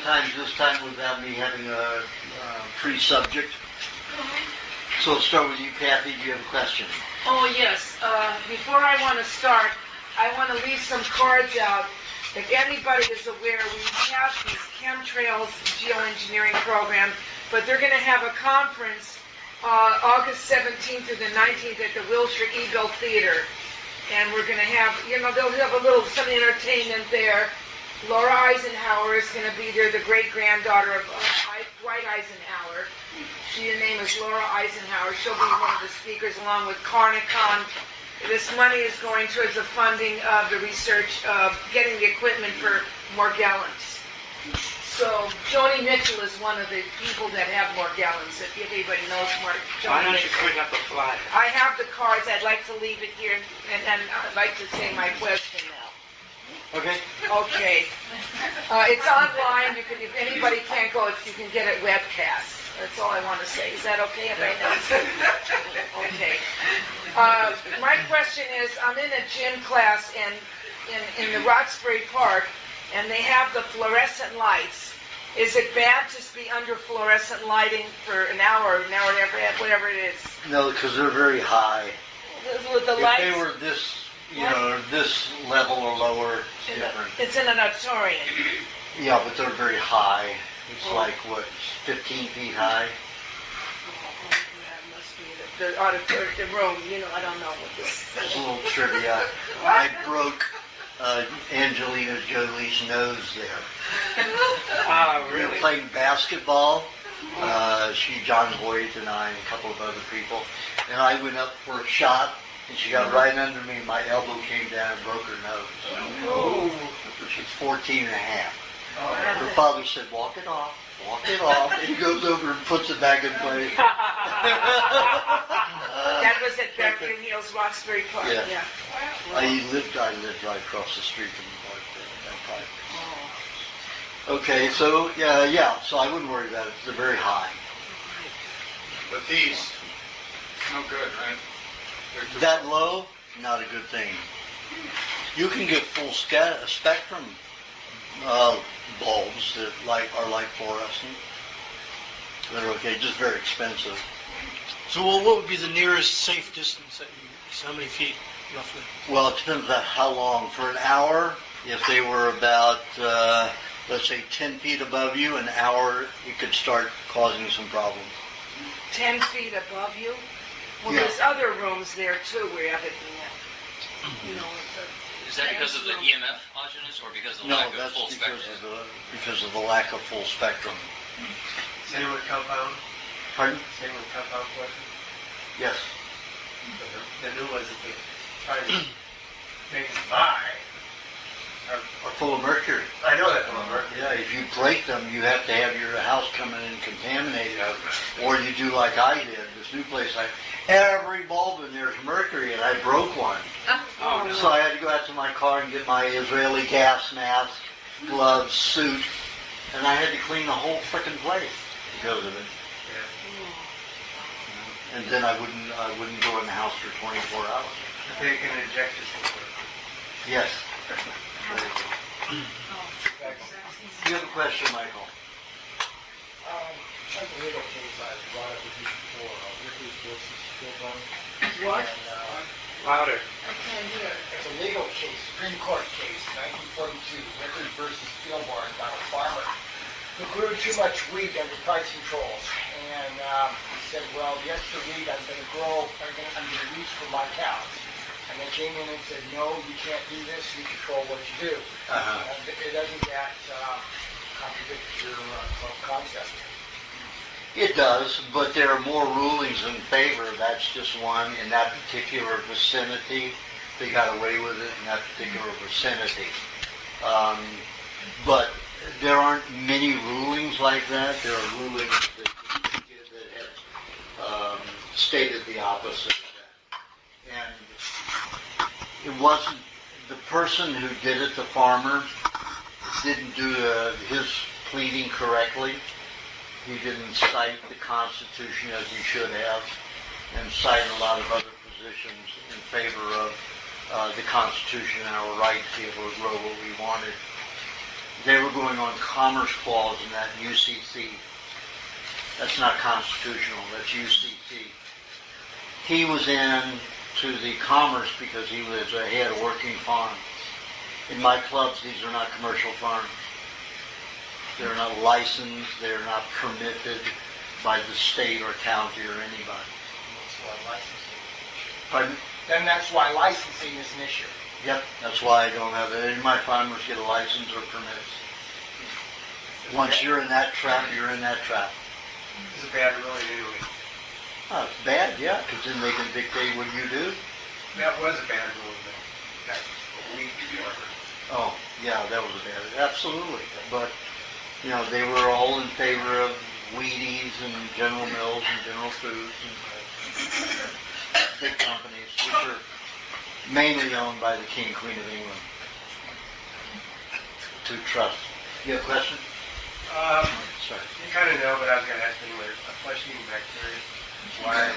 times this time without me having a free subject. So let's start with you, Kathy. Do you have a question? Oh, yes. Before I want to start, I want to leave some cards out. If anybody is aware, we have these chemtrails geoengineering program, but they're going to have a conference August 17th through the 19th at the Wilshire Eagle Theater. And we're going to have, they'll have a little, some entertainment there. Laura Eisenhower is going to be there, the great-granddaughter of Dwight Eisenhower. Her name is Laura Eisenhower. She'll be one of the speakers along with Carnicon. This money is going towards the funding of the research of getting the equipment for Morgellons. So Joni Mitchell is one of the people that have Morgellons, if anybody knows Joni Why don't you Mitchell. put up a flyer? I have the cards. I'd like to leave it here, and I'd like to say my question now. Okay. Okay. It's online. You can, if anybody can't go, you can get it webcast. That's all I want to say. Is that okay if I know? Okay. My question is, I'm in a gym class in the Roxbury Park, and they have the fluorescent lights. Is it bad to be under fluorescent lighting for an hour and a half, whatever it is? No, because they're very high. With the lights? If they were this, this level or lower, it's different. It's in an auditorium. Yeah, but they're very high. It's like, 15 feet high? That must be the auditorium, the room. I don't know what this is. That's a little trivia. I broke Angelina Jolie's nose there. We were playing basketball. John Voight and I and a couple of other people. And I went up for a shot, and she got right under me. My elbow came down and broke her nose. She's 14 and a half. Her father said, walk it off. And he goes over and puts it back in place. That was at Beverly Hills, Roxbury Park. Yeah. I lived right across the street from the park there at that time. Okay, so so I wouldn't worry about it. They're very high. But these, no good, right? That low, not a good thing. You can get full spectrum bulbs that are like fluorescent. They're okay, just very expensive. So what would be the nearest safe distance that how many feet, roughly? Well, it depends on how long. For an hour, if they were about, let's say, 10 feet above you, an hour, it could start causing some problems. 10 feet above you? Well, Yeah. there's other rooms there, too, where everything Is that because of the EMF, Aajonus, or because of the No, lack of that's full spectrum? because of the lack of full spectrum. Same with compound? Pardon? Same with compound question? Yes. The new ones that they try to make us buy Are full of mercury. I know that from mercury. Yeah, if you break them, you have to have your house come in and contaminated. Or you do like I did. This new place, every bulb in there is mercury, and I broke one. Oh, no. So I had to go out to my car and get my Israeli gas mask, gloves, suit, and I had to clean the whole frickin' place because of it. And then I wouldn't go in the house for 24 hours. They can inject it somewhere. Yes. You have a question, Michael? Like the legal case I brought up with you before, Ripley's versus Spielberg. What? And, Louder. I can't hear. it's a legal case, Supreme Court case, 1942, Ripley versus Spielberg, about a farmer who grew too much wheat under price controls. And he said, well, the extra wheat I'm going to use for my cows. And they came in and said, no, you can't do this, you control what you do. It doesn't that contradict your concept? It does, but there are more rulings in favor. That's just one in that particular vicinity. They got away with it in that particular vicinity. But there aren't many rulings like that. There are rulings that have stated the opposite of that. And it wasn't the person who did it, the farmer, didn't do his pleading correctly. He didn't cite the Constitution as he should have, and cite a lot of other positions in favor of the Constitution and our right to be able to grow what we wanted. They were going on commerce clause in that UCC. That's not constitutional. That's UCC. He was in to the commerce because he was a head of working farm. In my clubs, these are not commercial farms. They're not licensed. They're not permitted by the state or county or anybody. Pardon? Then that's why licensing is an issue. Yep, that's why I don't have it. Any of my farmers get a license or permits. Once you're in that trap, you're in that trap. It's a bad ruling anyway. Oh, it's bad, yeah, because then they can dictate what you do. That was a bad ruling, though. That's a week before. Oh, yeah, that was a bad, absolutely. But, you know, they were all in favor of Wheaties and General Mills and General Foods and big companies, which are mainly owned by the King and Queen of England. To trust. You have a question? Sorry. You kind of know, but I was going to ask anyway. A flesh-eating bacteria. Why?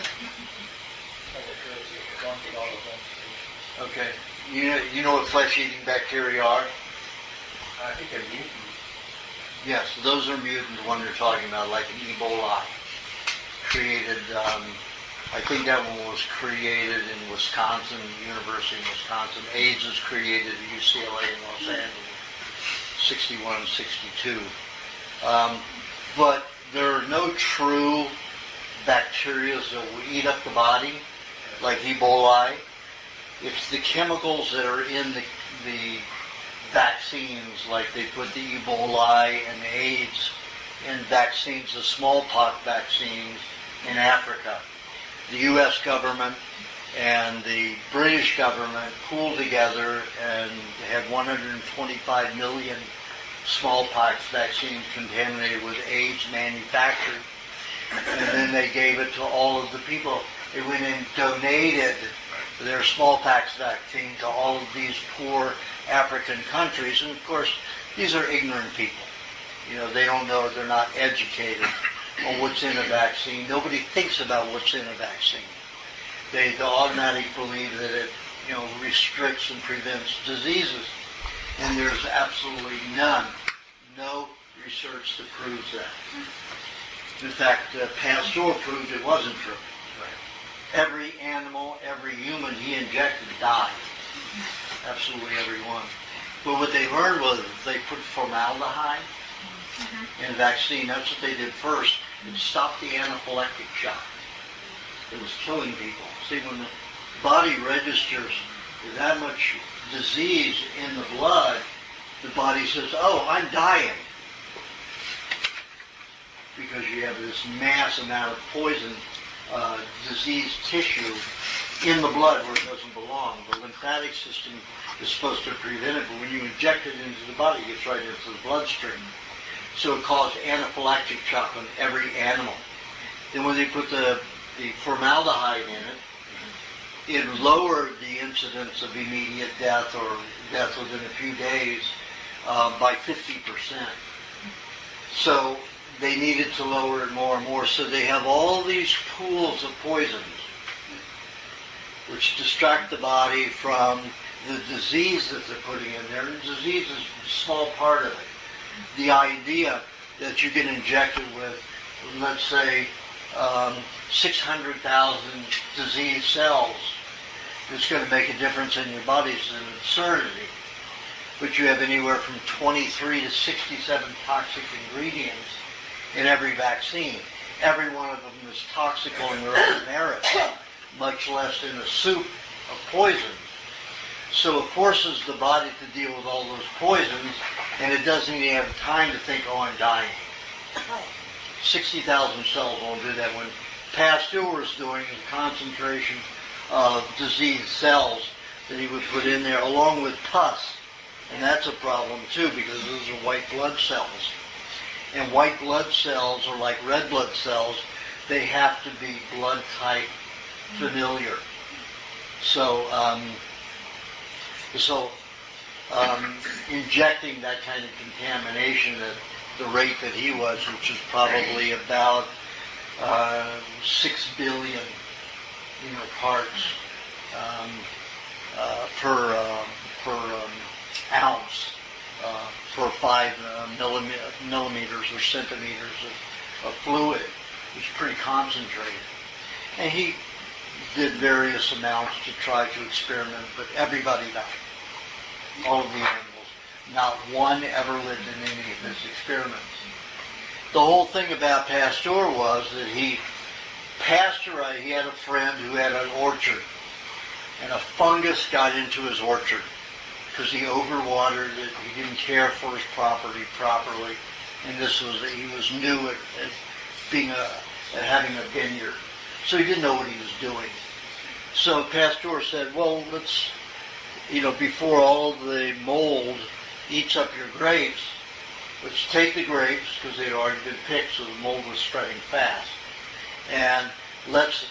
Okay. You know what flesh-eating bacteria are? I think they're mutants. Yes, those are mutants, the one you're talking about, like an Ebola. Created, I think that one was created in Wisconsin, University of Wisconsin. AIDS was created at UCLA in Los Angeles, 61, 62. But there are no true bacteria that will eat up the body, like Ebola. It's the chemicals that are in the vaccines, like they put the Ebola and AIDS in vaccines, the smallpox vaccines in Africa. The U.S. government and the British government pooled together and had 125 million smallpox vaccines contaminated with AIDS manufactured. And then they gave it to all of the people. They went and donated their smallpox vaccine to all of these poor African countries. And of course, these are ignorant people. You know, they don't know, they're not educated on what's in a vaccine. Nobody thinks about what's in a vaccine. They automatically believe that it, you know, restricts and prevents diseases. And there's absolutely no research that proves that. In fact, Pasteur proved it wasn't true. Every animal, every human he injected died. Absolutely every one. But what they learned was they put formaldehyde in a vaccine. That's what they did first. It stopped the anaphylactic shock. It was killing people. See, when the body registers that much disease in the blood, the body says, oh, I'm dying. Because you have this mass amount of poison, diseased tissue in the blood where it doesn't belong. The lymphatic system is supposed to prevent it, but when you inject it into the body, it gets right into the bloodstream. So it caused anaphylactic shock on every animal. Then when they put the formaldehyde in it, it lowered the incidence of immediate death or death within a few days by 50%. So they needed to lower it more and more. So they have all these pools of poisons which distract the body from the disease that they're putting in there. And disease is a small part of it. The idea that you get injected with, let's say, 600,000 disease cells that's going to make a difference in your body is an absurdity. But you have anywhere from 23 to 67 toxic ingredients in every vaccine. Every one of them is toxic on their own merit, much less in a soup of poisons. So it forces the body to deal with all those poisons, and it doesn't even have time to think, oh, I'm dying. 60,000 cells won't do that. When Pasteur was doing the concentration of diseased cells that he would put in there, along with pus. And that's a problem, too, because those are white blood cells. And white blood cells are like red blood cells. They have to be blood type familiar. So, injecting that kind of contamination at the rate that he was, which is probably about 6 billion, parts per ounce for 5 millimeters or centimeters of fluid. It was pretty concentrated. And he did various amounts to try to experiment, but everybody died. All of the animals. Not one ever lived in any of his experiments. The whole thing about Pasteur was that he pasteurized. He had a friend who had an orchard, and a fungus got into his orchard because he overwatered it. He didn't care for his property properly, and he was new at having a vineyard, so he didn't know what he was doing. So Pasteur said, "Well, let's, before all the mold eats up your grapes, let's take the grapes, because they had already been picked, so the mold was spreading fast, and let's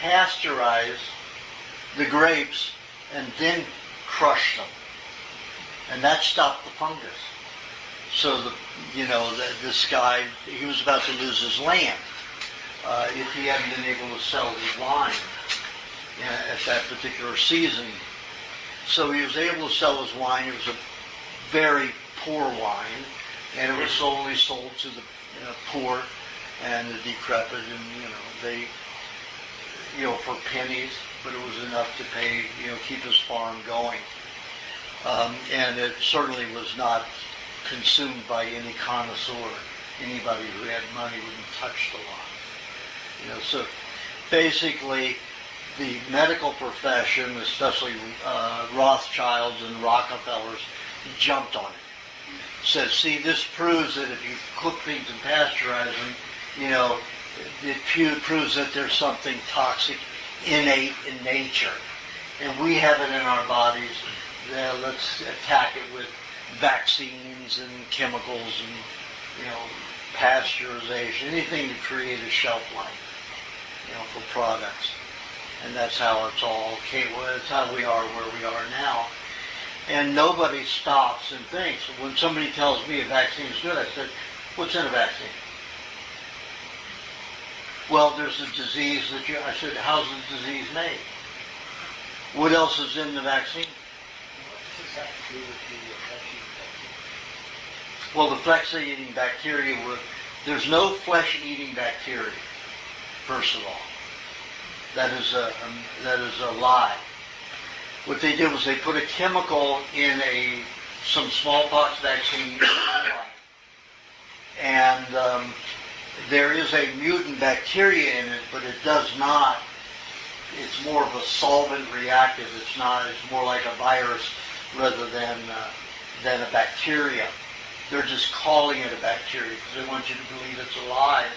pasteurize the grapes and then crush them." And that stopped the fungus. So this guy, he was about to lose his land if he hadn't been able to sell his wine at that particular season. So he was able to sell his wine. It was a very poor wine, and it was only sold to the poor and the decrepit, and they for pennies, but it was enough to pay keep his farm going, and it certainly was not consumed by any connoisseur. Anybody who had money wouldn't touch the wine. So basically, the medical profession, especially Rothschilds and Rockefellers, jumped on it. Said, "See, this proves that if you cook things and pasteurize them, it proves that there's something toxic innate in nature, and we have it in our bodies. Let's attack it with vaccines and chemicals and pasteurization, anything to create a shelf life, for products." And that's how it's all came. Well, that's how we are where we are now. And nobody stops and thinks. When somebody tells me a vaccine is good, I said, "What's in a vaccine?" "Well, there's a disease that I said, "How's the disease made? What else is in the vaccine?" What does that have to do with the flesh-eating bacteria? Well, the flesh-eating bacteria, there's no flesh-eating bacteria, first of all. That is a lie. What they did was they put a chemical in some smallpox vaccine, and there is a mutant bacteria in it, but it does not. It's more of a solvent reactive. It's not. It's more like a virus rather than a bacteria. They're just calling it a bacteria because they want you to believe it's alive,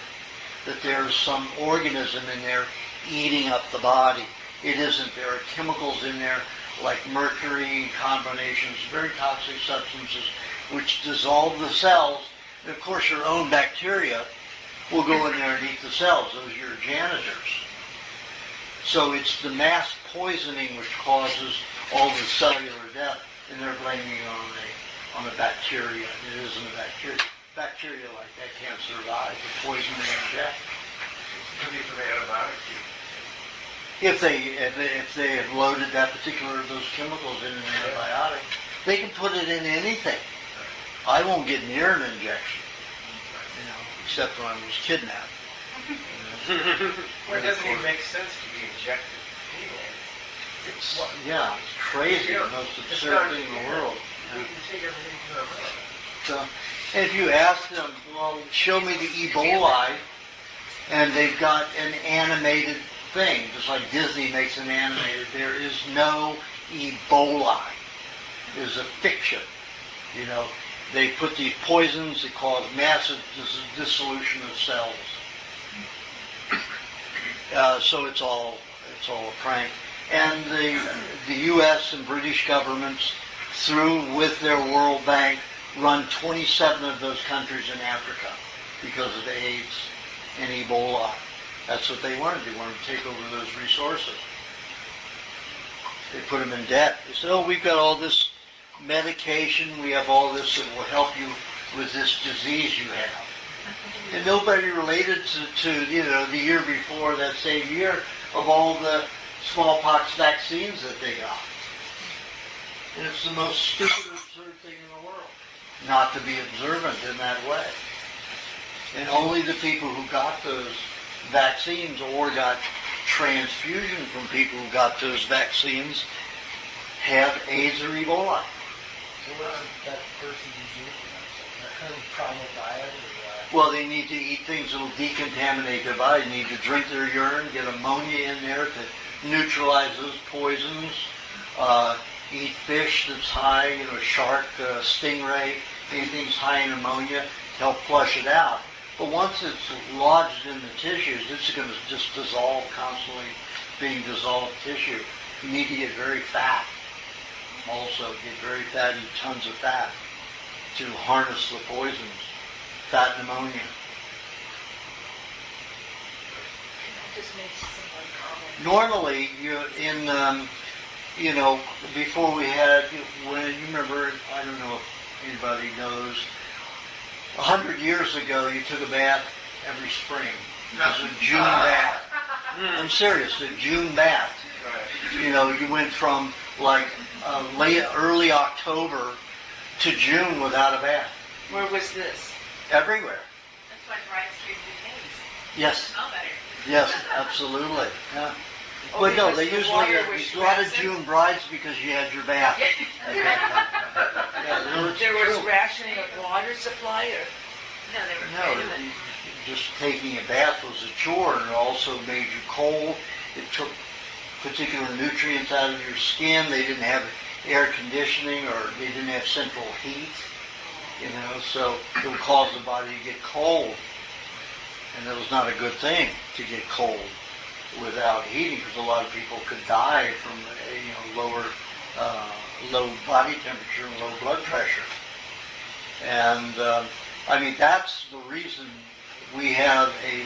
that there's some organism in there eating up the body. It isn't. There are chemicals in there like mercury combinations, very toxic substances, which dissolve the cells. And of course, your own bacteria will go in there and eat the cells. Those are your janitors. So it's the mass poisoning which causes all the cellular death, and they're blaming it on a bacteria. It isn't a bacteria. Bacteria like that can't survive the poison they inject. Could be from antibiotics. If they have loaded those chemicals in an antibiotic, they can put it in anything. I won't get near an injection, except when I was kidnapped. Well, it doesn't even make sense to be injected anyway. It's crazy. The most absurd thing in the world. We can take everything to our mind. So, if you ask them, well, show me the Ebola, and they've got an animated thing, just like Disney makes an animated. There is no Ebola. It is a fiction. They put these poisons that cause massive dissolution of cells. So it's all a prank. And the U.S. and British governments, with their World Bank, run 27 of those countries in Africa because of AIDS and Ebola. That's what they wanted. They wanted to take over those resources. They put them in debt. They said, "Oh, we've got all this medication. We have all this that will help you with this disease you have." And nobody related to the year before, that same year, of all the smallpox vaccines that they got. And it's the most stupid, absurd thing in the world. not to be observant in that way. And only the people who got those vaccines or got transfusion from people who got those vaccines have AIDS or Ebola. So what does that person do? Trying a diet or Well, they need to eat things that will decontaminate their body. They need to drink their urine, get ammonia in there to neutralize those poisons. Eat fish that's high, shark, stingray, anything that's high in ammonia to help flush it out. But once it's lodged in the tissues, it's going to just dissolve, constantly being dissolved tissue. You need to get very fat. Also, get very fat, eat tons of fat to harness the poisons. Fat pneumonia. That just makes it Normally, before we had, when you remember, I don't know if anybody knows, 100 years ago, you took a bath every spring. It was a June bath. I'm serious, a June bath. You went from early October to June without a bath. Where was this? Everywhere. That's why brides drink bouquets. Yes. Smell better. Yes, absolutely. Yeah. Oh, But no, because they the usually water get was a lot of rancid? June brides because you had your bath. There was rationing of water supply, or No, they were No, afraid of it. just taking a bath was a chore, and it also made you cold. It took particular nutrients out of your skin. They didn't have air conditioning, or they didn't have central heat. So it would cause the body to get cold, and it was not a good thing to get cold without heating, because a lot of people could die from low body temperature and low blood pressure. And that's the reason we have a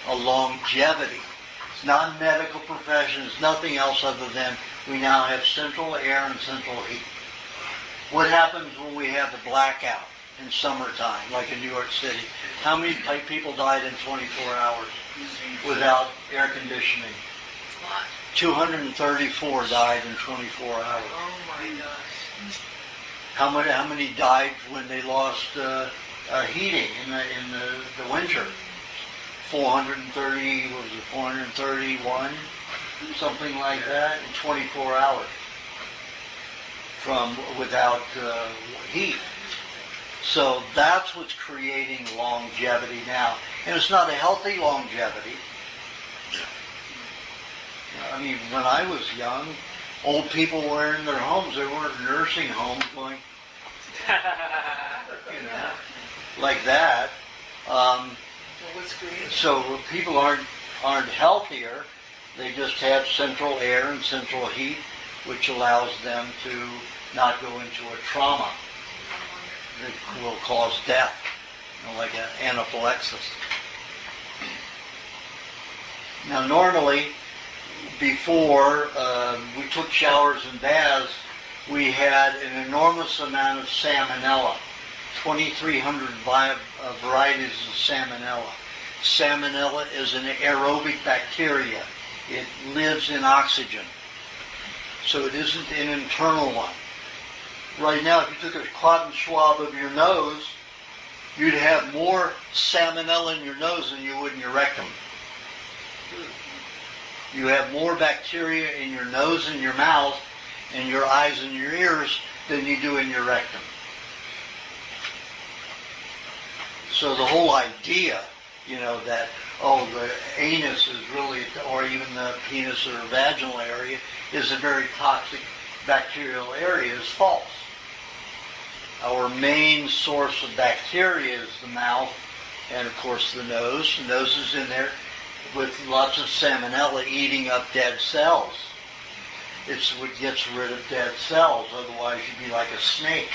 longevity. It's not medical profession. It's nothing else other than we now have central air and central heat. What happens when we have the blackout in summertime, like in New York City? How many people died in 24 hours without air conditioning? 234 died in 24 hours. oh my gosh. How many died when they lost heating in the winter? 430, what was it, 431? Something like that in 24 hours without heat. So that's what's creating longevity now. And it's not a healthy longevity. When I was young, old people were in their homes. They weren't nursing homes going, like that. So people aren't healthier. They just have central air and central heat, which allows them to not go into a trauma that will cause death, like an anaphylaxis. Now, normally, before we took showers and baths, we had an enormous amount of salmonella, 2,300 varieties of salmonella. Salmonella is an aerobic bacteria. It lives in oxygen. So it isn't an internal one. Right now, if you took a cotton swab of your nose, you'd have more salmonella in your nose than you would in your rectum. You have more bacteria in your nose and your mouth and your eyes and your ears than you do in your rectum. So the whole idea, that, the anus is really, or even the penis or vaginal area, is a very toxic bacterial area is false. Our main source of bacteria is the mouth and, of course, the nose. The nose is in there with lots of salmonella eating up dead cells. It's what gets rid of dead cells. Otherwise, you'd be like a snake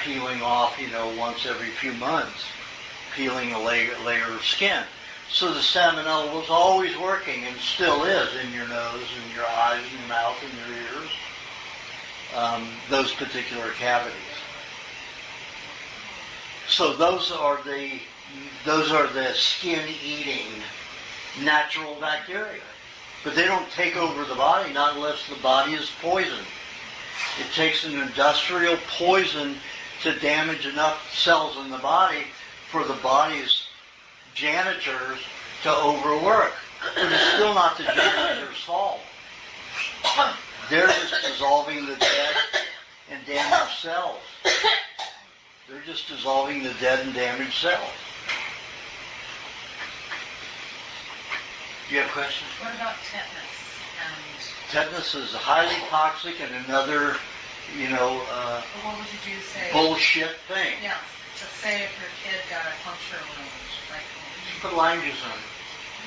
peeling off, once every few months, peeling a layer of skin. So the salmonella was always working and still is in your nose and your eyes and your mouth and your ears, those particular cavities. So those are the skin-eating natural bacteria. But they don't take over the body, not unless the body is poisoned. It takes an industrial poison to damage enough cells in the body for the body's janitors to overwork. But it's still not the janitor's fault. They're just dissolving the dead and damaged cells. They're just dissolving the dead and damaged cells. Do you have questions? What about tetanus? Tetanus is highly toxic and another, What would you say? bullshit thing. Yeah. So say if your kid got a puncture wound, like Put lime juice on it.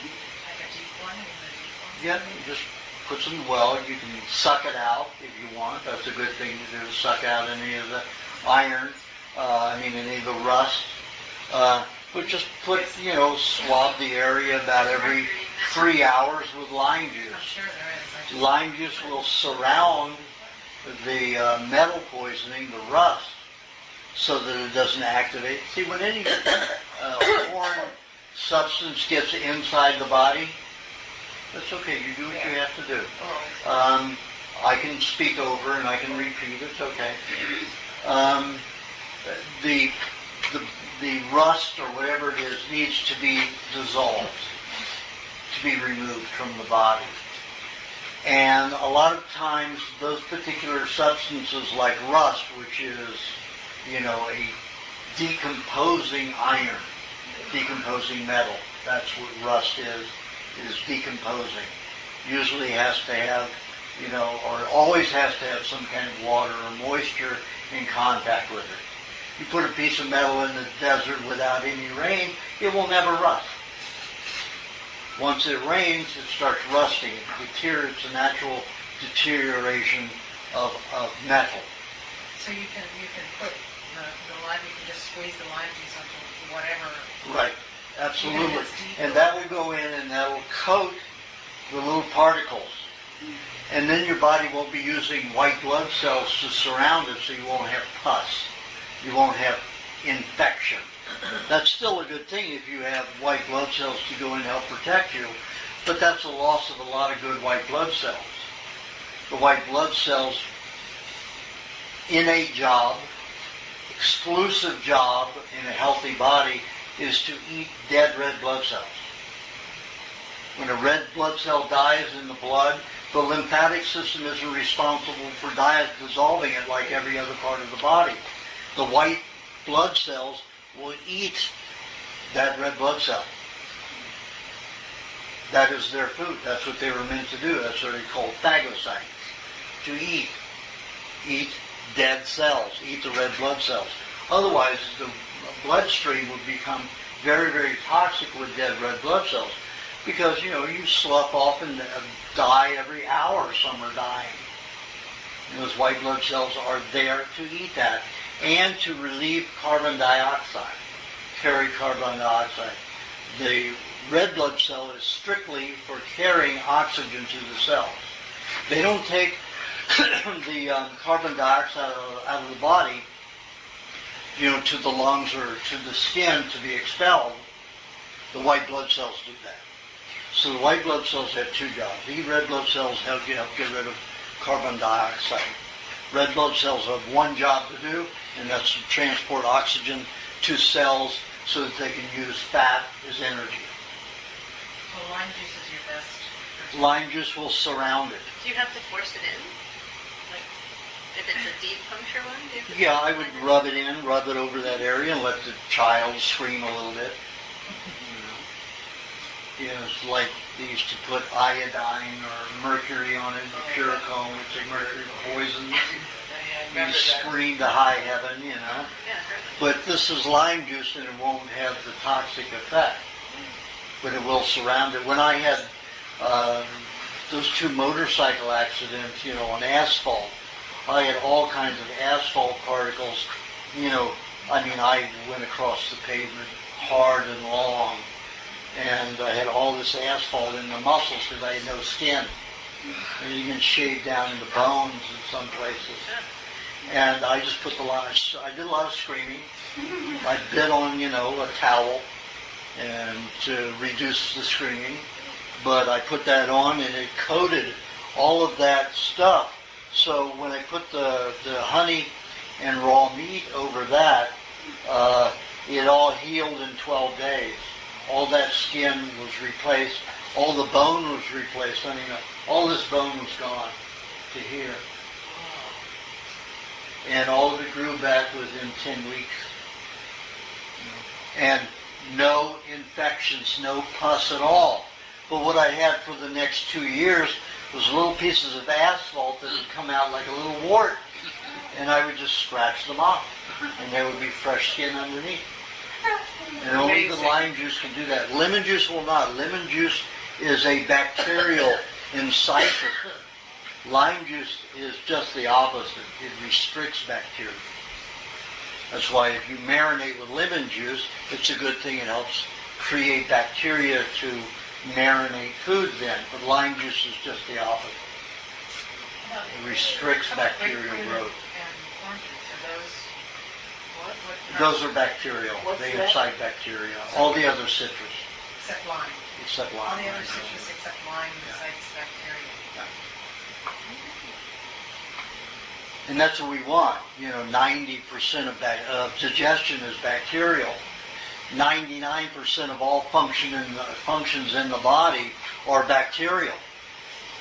a deep one, Yeah, just put some, you can suck it out if you want. That's a good thing to do, suck out any of the iron, any of the rust. But just put, swab the area about every 3 hours with lime I'm juice. sure there is. Lime juice will surround the metal poisoning, the rust, so that it doesn't activate. See, when any foreign substance gets inside the body, that's okay. You do what you have to do. I can speak over and I can repeat. It's okay. The rust or whatever it is needs to be dissolved, to be removed from the body. And a lot of times those particular substances like rust, which is, a decomposing iron, decomposing metal, that's what rust is decomposing. Usually has to have, or always has to have some kind of water or moisture in contact with it. You put a piece of metal in the desert without any rain, it will never rust. Once it rains, it starts rusting. It's a natural deterioration of metal. So you can put the lime, you can just squeeze the lime juice onto whatever. Right, absolutely. And that will go in and that will coat the little particles. And then your body won't be using white blood cells to surround it, so you won't have pus. You won't have infection. That's still a good thing if you have white blood cells to go in and help protect you, but that's a loss of a lot of good white blood cells. The white blood cells' innate job, exclusive job in a healthy body is to eat dead red blood cells. When a red blood cell dies in the blood, the lymphatic system isn't responsible for dissolving it like every other part of the body. The white blood cells will eat that red blood cell. That is their food. That's what they were meant to do. That's what they call phagocytes. To eat dead cells, eat the red blood cells. Otherwise, the bloodstream would become very, very toxic with dead red blood cells. Because, you slough off and die every hour. Some are dying. And those white blood cells are there to eat that and to relieve carbon dioxide, carry carbon dioxide. The red blood cell is strictly for carrying oxygen to the cells. They don't take the carbon dioxide out of the body, to the lungs or to the skin to be expelled. The white blood cells do that. So the white blood cells have two jobs. The red blood cells help get rid of carbon dioxide. Red blood cells have one job to do, and that's to transport oxygen to cells so that they can use fat as energy. So lime juice is your best. Lime juice will surround it. Do you have to force it in? Like, if it's a deep puncture one? Do you have to Yeah, I would rub it over that area and let the child scream a little bit. It's like they used to put iodine or mercury on it, Puricone, which is mercury poison. You scream to high heaven, Yeah, But this is lime juice and it won't have the toxic effect. But it will surround it. When I had those two motorcycle accidents, on asphalt, I had all kinds of asphalt particles. I went across the pavement hard and long. And I had all this asphalt in the muscles because I had no skin. And you can shave down into bones in some places. And I just put I did a lot of screaming. I bit on, a towel and to reduce the screaming. But I put that on and it coated all of that stuff. So when I put the honey and raw meat over that, it all healed in 12 days. All that skin was replaced. All the bone was replaced. I mean, all this bone was gone to here. And all of it grew back within 10 weeks. And no infections, no pus at all. But what I had for the next 2 years was little pieces of asphalt that would come out like a little wart. And I would just scratch them off. And there would be fresh skin underneath. And only the lime juice can do that. Lemon juice will not. Lemon juice is a bacterial inciter. Lime juice is just the opposite. It restricts bacteria. That's why if you marinate with lemon juice, it's a good thing. It helps create bacteria to marinate food then. But lime juice is just the opposite. It restricts bacterial growth. And oranges, are those what? Those are bacterial. They incite bacteria. All the other citrus. Except lime. Except lime. All the other citrus except lime incites bacteria. And that's what we want. 90% of digestion is bacterial. 99% of all functions in the body are bacterial.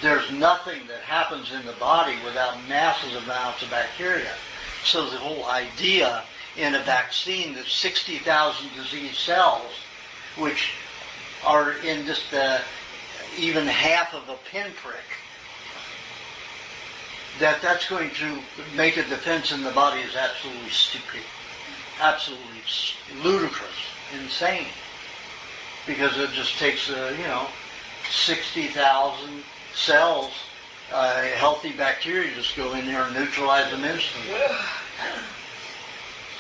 There's nothing that happens in the body without massive amounts of bacteria. So the whole idea in a vaccine that 60,000 disease cells, which are in just even half of a pinprick, that's going to make a defense in the body is absolutely stupid, absolutely ludicrous, insane, because it just takes 60,000 cells, healthy bacteria just go in there and neutralize them instantly.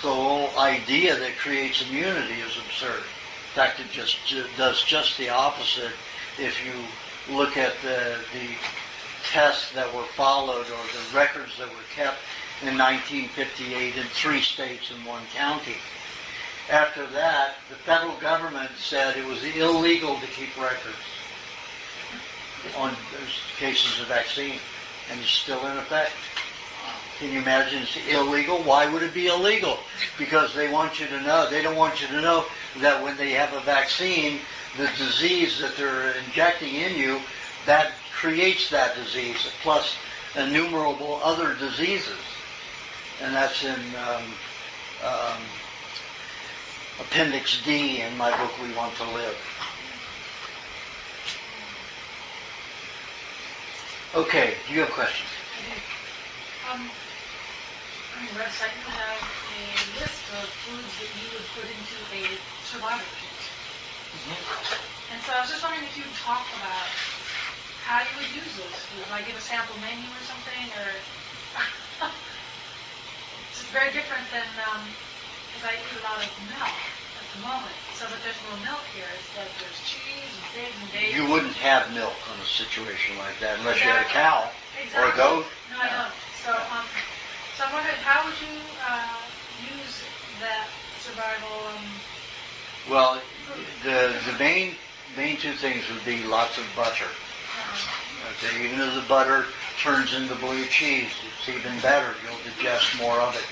So the whole idea that creates immunity is absurd. In fact, it just does just the opposite. If you look at the tests that were followed or the records that were kept in 1958 in 3 states and 1 county. After that, the federal government said it was illegal to keep records on cases of vaccine, and it's still in effect. Can you imagine it's illegal? Why would it be illegal? Because they want you to know. They don't want you to know that when they have a vaccine, the disease that they're injecting in you, that creates that disease, plus innumerable other diseases. And that's in Appendix D in my book, We Want to Live. Okay, do you have questions? On your website, you have a list of foods that you would put into a survival kit. Mm-hmm. And so I was just wondering if you would talk about how you would use those foods. Like give a sample menu or something, or it's very different than because I eat a lot of milk at the moment. So that there's no milk here. It's like there's cheese and eggs and bacon. You wouldn't have milk on a situation like that unless you had a cow or a goat. No, I don't. So I'm wondering, how would you use that survival? Well, the main 2 things would be lots of butter. Okay, even if the butter turns into blue cheese, it's even better. You'll digest more of it.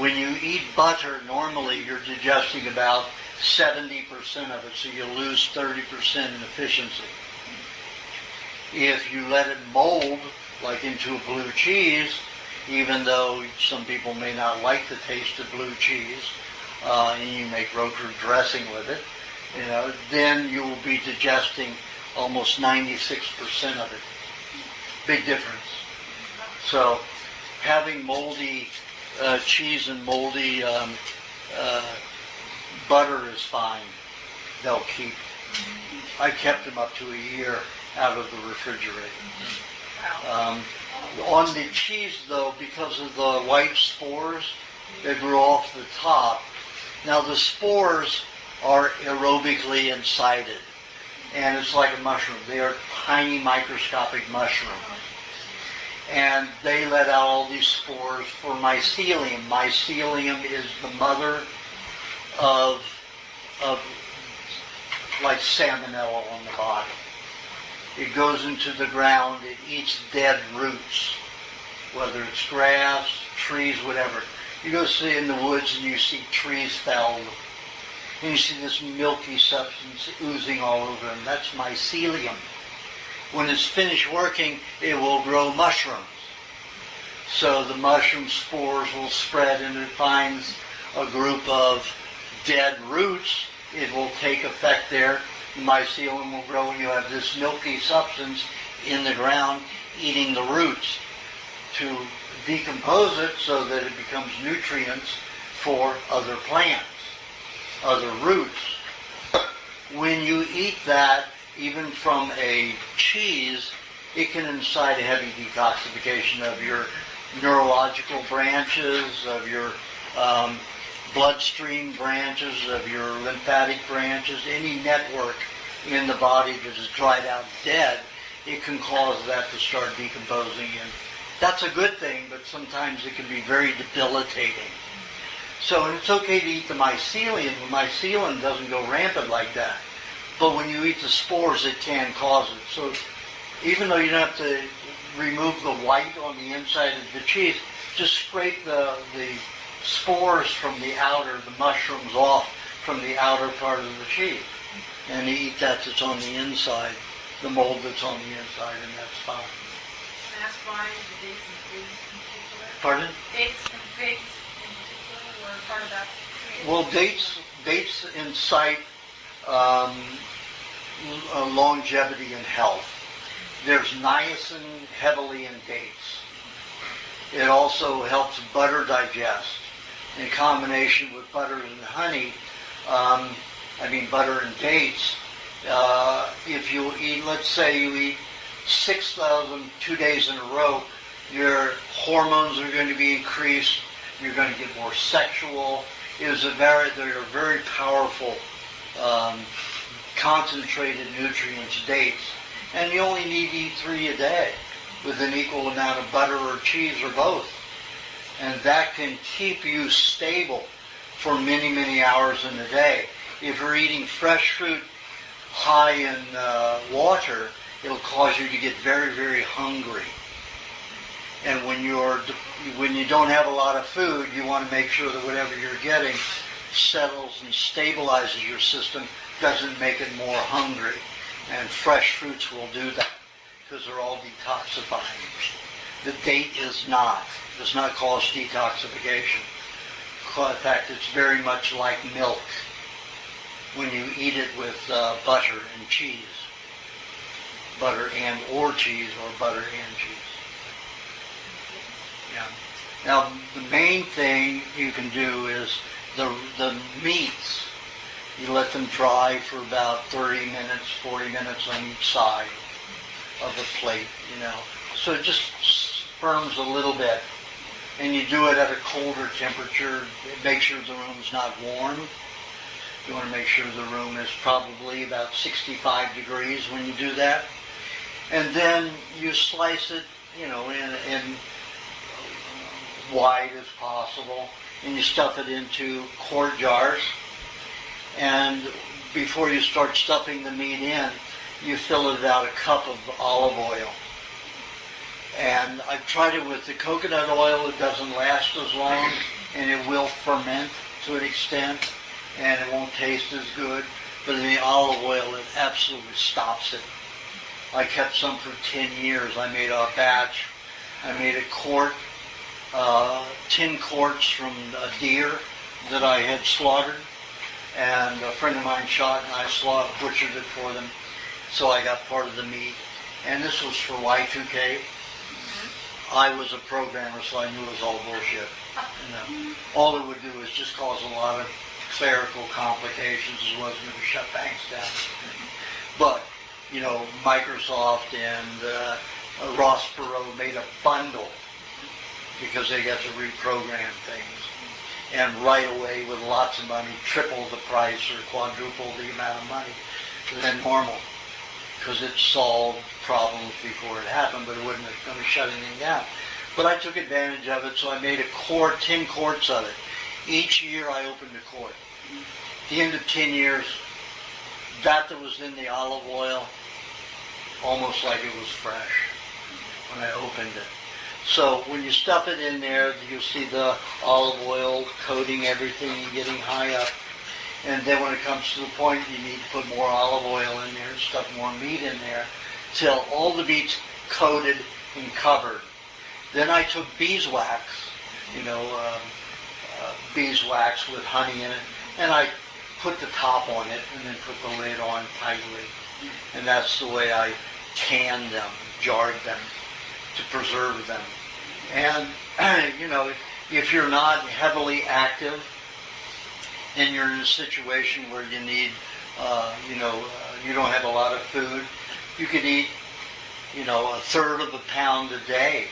When you eat butter, normally you're digesting about 70% of it, so you lose 30% in efficiency. If you let it mold, like into a blue cheese, even though some people may not like the taste of blue cheese, and you make roker dressing with it, then you will be digesting almost 96% of it. Big difference. So having moldy cheese and moldy butter is fine. They'll keep. I kept them up to a year out of the refrigerator. On the cheese, though, because of the white spores that grew off the top, now the spores are aerobically incited, and it's like a mushroom. They are tiny microscopic mushrooms. And they let out all these spores for mycelium. Mycelium is the mother of like salmonella on the body. It goes into the ground, it eats dead roots, whether it's grass, trees, whatever. You go see in the woods and you see trees felled, and you see this milky substance oozing all over them. That's mycelium. When it's finished working, it will grow mushrooms. So the mushroom spores will spread, and it finds a group of dead roots. It will take effect there. The mycelium will grow, and you have this milky substance in the ground eating the roots to decompose it so that it becomes nutrients for other plants, other roots. When you eat that, even from a cheese, it can incite a heavy detoxification of your neurological branches, of your bloodstream branches, of your lymphatic branches, any network in the body that is dried out dead. It can cause that to start decomposing, and that's a good thing, but sometimes it can be very debilitating. So, and it's okay to eat the mycelium. The mycelium doesn't go rampant like that. But when you eat the spores, it can cause it. So even though you don't have to remove the white on the inside of the cheese, just scrape the spores from the outer, the mushrooms off from the outer part of the cheese. And you eat that's on the inside, the mold that's on the inside, and that's fine. Can I ask why the dates and figs in particular? Pardon? Dates and figs in particular were part of that? Well, dates incite longevity and health. There's niacin heavily in dates. It also helps butter digest. In combination with butter and honey, butter and dates, if you eat, let's say you eat 6 of them 2 days in a row, your hormones are going to be increased, you're going to get more sexual. They're very powerful concentrated nutrients, dates. And you only need to eat 3 a day with an equal amount of butter or cheese or both. And that can keep you stable for many, many hours in a day. If you're eating fresh fruit high in water, it'll cause you to get very, very hungry. And when you don't have a lot of food, you want to make sure that whatever you're getting settles and stabilizes your system, doesn't make it more hungry. And fresh fruits will do that because they're all detoxifying. The date does not cause detoxification. In fact, it's very much like milk when you eat it with butter and cheese. Butter and or cheese, or butter and cheese. Yeah. Now, the main thing you can do is the meats. You let them dry for about 30 minutes, 40 minutes on each side of the plate, So it just firms a little bit. And you do it at a colder temperature. Make sure the room's not warm. You want to make sure the room is probably about 65 degrees when you do that. And then you slice it, in wide as possible. And you stuff it into quart jars. And before you start stuffing the meat in, you fill it about a cup of olive oil. And I've tried it with the coconut oil. It doesn't last as long, and it will ferment to an extent, and it won't taste as good. But in the olive oil, it absolutely stops it. I kept some for 10 years. I made a batch. I made a quart, 10 quarts from a deer that I had slaughtered. And a friend of mine shot, and I butchered it for them. So I got part of the meat. And this was for Y2K. I was a programmer, so I knew it was all bullshit. All it would do is just cause a lot of clerical complications as well as going to shut banks down. But, Microsoft and Ross Perot made a bundle because they got to reprogram things. And right away, with lots of money, triple the price or quadruple the amount of money than normal. Because it solved problems before it happened, but it wasn't going to shut anything down. But I took advantage of it, so I made 10 quarts of it. Each year I opened a quart. At the end of 10 years, that was in the olive oil, almost like it was fresh when I opened it. So when you stuff it in there, you'll see the olive oil coating everything and getting high up. And then when it comes to the point you need to put more olive oil in there and stuff more meat in there till all the meat's coated and covered. Then I took beeswax, beeswax with honey in it, and I put the top on it and then put the lid on tightly. And that's the way I canned them, jarred them, to preserve them. And, if you're not heavily active and you're in a situation where you need, you don't have a lot of food, you could eat, a third of a pound a day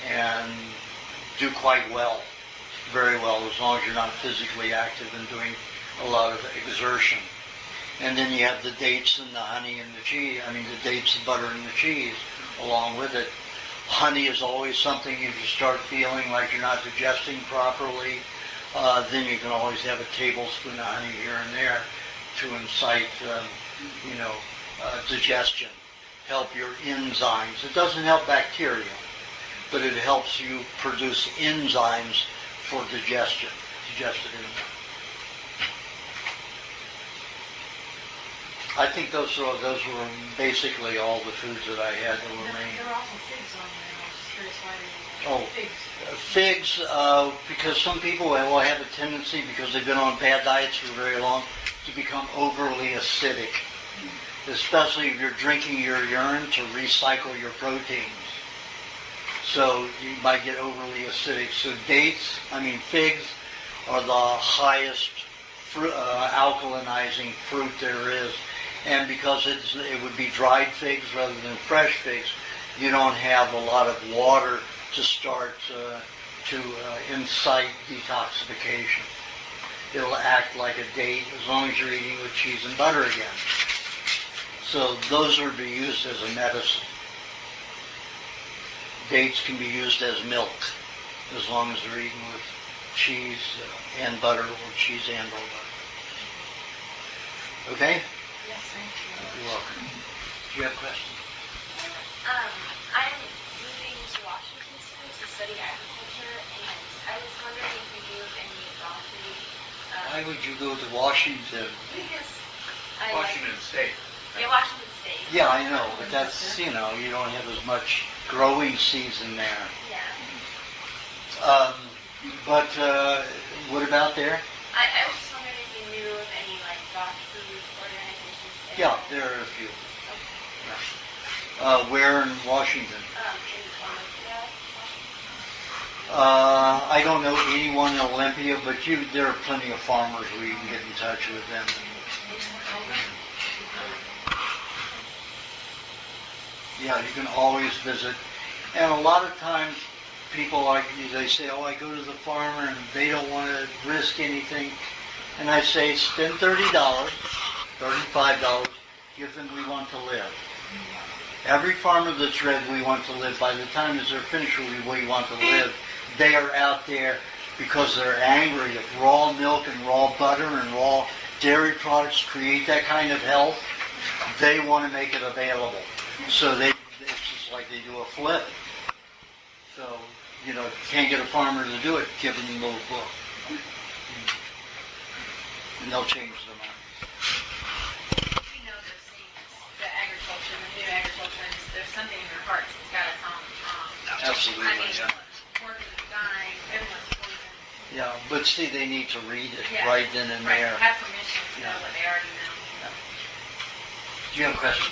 and do quite well, very well, as long as you're not physically active and doing a lot of exertion. And then you have the dates and the honey and the cheese, the dates, the butter, and the cheese along with it. Honey is always something, if you start feeling like you're not digesting properly, then you can always have a tablespoon of honey here and there to incite, digestion, help your enzymes. It doesn't help bacteria, but it helps you produce enzymes for digestive enzymes. I think those were basically all the foods that I had that were main. There were also figs on there, and I was just curious why they were figs. Figs, because some people will have a tendency, because they've been on bad diets for very long, to become overly acidic, especially if you're drinking your urine to recycle your proteins. So you might get overly acidic. So figs are the highest alkalinizing fruit there is. And because it would be dried figs rather than fresh figs, you don't have a lot of water to start to incite detoxification. It'll act like a date as long as you're eating with cheese and butter again. So those are to be used as a medicine. Dates can be used as milk as long as they're eaten with cheese and butter or cheese and or butter. Okay? Yes, thank you. You're welcome. Do you have questions? I'm moving to Washington soon to study agriculture, and I was wondering if you knew of any adopted... Why would you go to Washington? Because Washington State. Yeah, Washington State. Yeah, I know, but that's, you don't have as much growing season there. Yeah. But what about there? I was just wondering if you knew of any, dog food organizations there. Yeah, there are a few. Okay. Where in Washington? In Olympia, Washington. I don't know anyone in Olympia, but there are plenty of farmers where you can get in touch with them. Yeah, you can always visit. And a lot of times people they say, I go to the farmer and they don't want to risk anything. And I say, spend $30, $35, give them We Want to Live. Every farmer that's read We Want to Live, by the time as they're finished with We Want to Live, they are out there because they're angry at raw milk and raw butter and raw dairy products create that kind of health. They want to make it available. So it's just like they do a flip. So, if you can't get a farmer to do it, give them a little book. And they'll change their mind. Those things, the agriculture, the new agriculture, there's something in their hearts that's got its own. Absolutely, yeah. Organs are dying, everyone's poison. Yeah, but see, they need to read it Yeah. right then and Right, there. have permission to know what they already know. Do you have a question?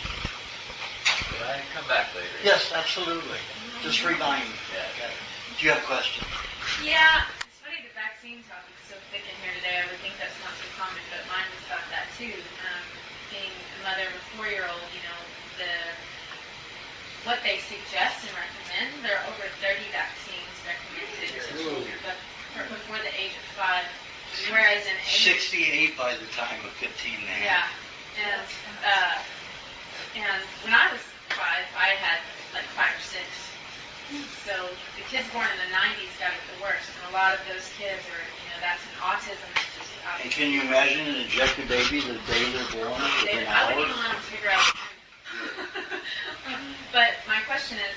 Could I come back later? Yes, absolutely. Just remind me. Yeah. Do you have a question? Yeah, it's funny the vaccine topic's so thick in here today. I would think that's not so common, but mine was about that too. Being a mother of a 4-year-old, what they suggest and recommend, there are over 30 vaccines recommended before the age of 5. Whereas in 68 by the time of 15 now. Yeah, and when I was 5, I had 5 or 6. So the kids born in the 90s got it the worst, and a lot of those kids are, that's an autism. It's just And can you imagine an injected baby the day they're born within I wouldn't hours? even let them figure out. But my question is,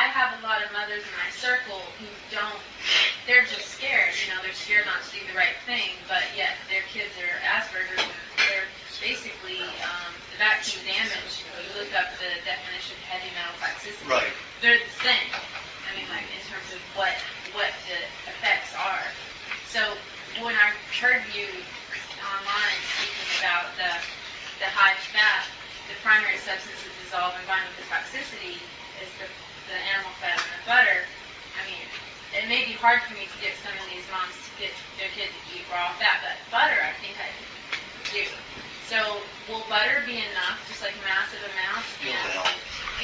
I have a lot of mothers in my circle who they're just scared, they're scared not to do the right thing, but yet their kids are Asperger's, and they're basically, the vaccine damage, when you look up the definition of heavy metal toxicity, Right. they're the same. I mean, like, in terms of what the effects are. So, when I heard you online speaking about the high fat, the primary substance that dissolve and bind with the toxicity is the animal fat and the butter. I mean, it may be hard for me to get some of these moms to get their kids to eat raw fat, but butter I think I can do. So will butter be enough, just like massive amounts?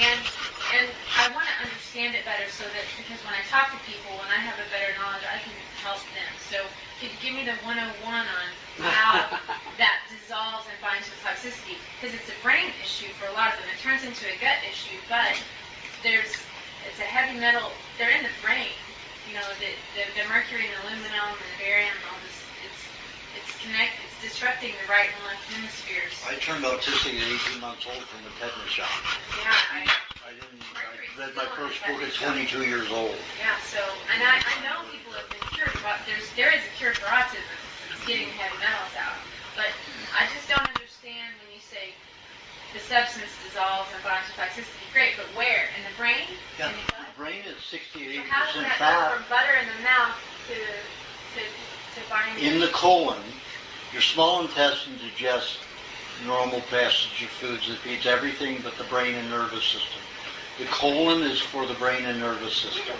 And I want to understand it better so that, because when I talk to people, when I have a better knowledge, I can help them. So could you give me the 101 on how that dissolves and binds with toxicity? Because it's a brain issue for a lot of them. It turns into a gut issue, but it's a heavy metal, they're in the brain. The mercury and aluminum and the barium and all this, it's disrupting the right and left hemispheres. I turned autistic at 18 months old from a tetanus shot. Yeah, I read my first book at 22 years old. Yeah, so, and I know people have been cured, but there is a cure for autism. It's getting heavy metals out. But I just don't understand when you say the substance dissolves and binds with toxicity. Great, but where? In the brain? Yeah, the brain is 68% so how does that fat. go from butter in the mouth to bind? In the colon, your small intestine digests normal passage of foods. It feeds everything but the brain and nervous system. The colon is for the brain and nervous system.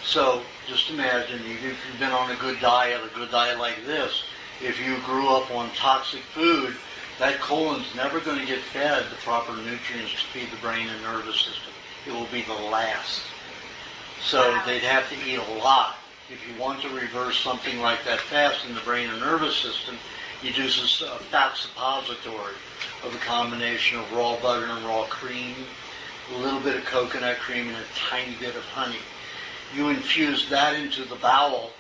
So just imagine, even if you've been on a good diet like this, if you grew up on toxic food, that colon's never going to get fed the proper nutrients to feed the brain and nervous system. It will be the last. So they'd have to eat a lot. If you want to reverse something like that fast in the brain and nervous system, you do a fat suppository of a combination of raw butter and raw cream, a little bit of coconut cream, and a tiny bit of honey. You infuse that into the bowel,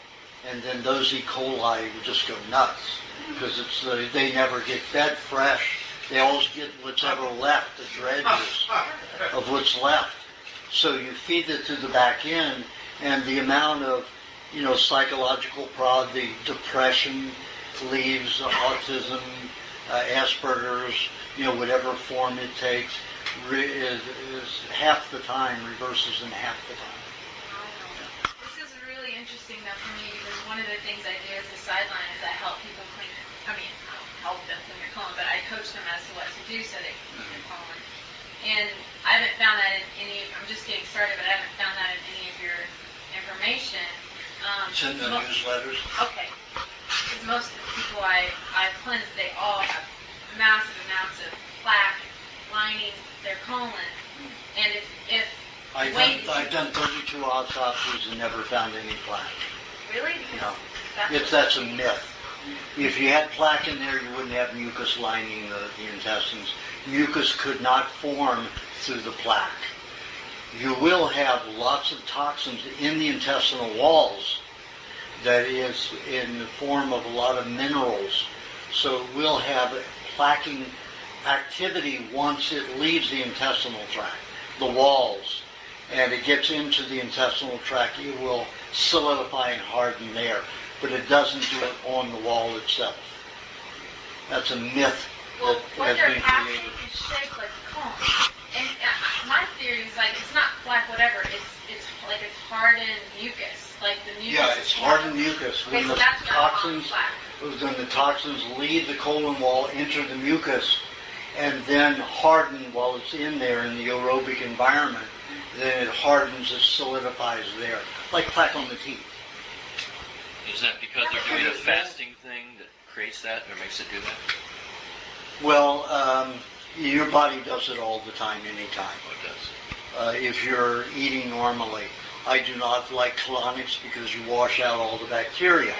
and then those E. coli would just go nuts, because they never get fed fresh. They always get what's ever left, the dregs of what's left. So you feed it to the back end, and the amount of psychological the depression leaves, autism, Asperger's, whatever form it takes, is half the time, reverses in half the time. This is really interesting though for me, because one of the things I do as a sideline is I help people clean it. I mean, I don't help them clean their colon, but I coach them as to what to do so they can clean their colon. And I haven't found that in I'm just getting started, but I haven't found that in any of your information. It's in the newsletters. Okay. Because most of the people I've cleansed, they all have massive amounts of plaque lining their colon. And if I've done 32 autopsies and never found any plaque. Really? No. That's a myth. If you had plaque in there, you wouldn't have mucus lining the intestines. Mucus could not form through the plaque. You will have lots of toxins in the intestinal walls that is in the form of a lot of minerals. So we'll have plaquing activity once it leaves the intestinal tract, the walls, and it gets into the intestinal tract. It will solidify and harden there, but it doesn't do it on the wall itself. That's a myth Well, what that they're has been passing created. is shaped like a cone. And my theory is like, it's not plaque, whatever, it's like it's hardened mucus. Like the mucus. Yeah, it's hardened mucus. Okay, so that's what I call plaque. When the toxins leave the colon wall, enter the mucus, and then harden while it's in there in the aerobic environment, then it hardens, it solidifies there, like plaque on the teeth. Is that because they're doing a fasting thing that creates that or makes it do that? Well, your body does it all the time, anytime. Oh, it does. If you're eating normally. I do not like colonics because you wash out all the bacteria.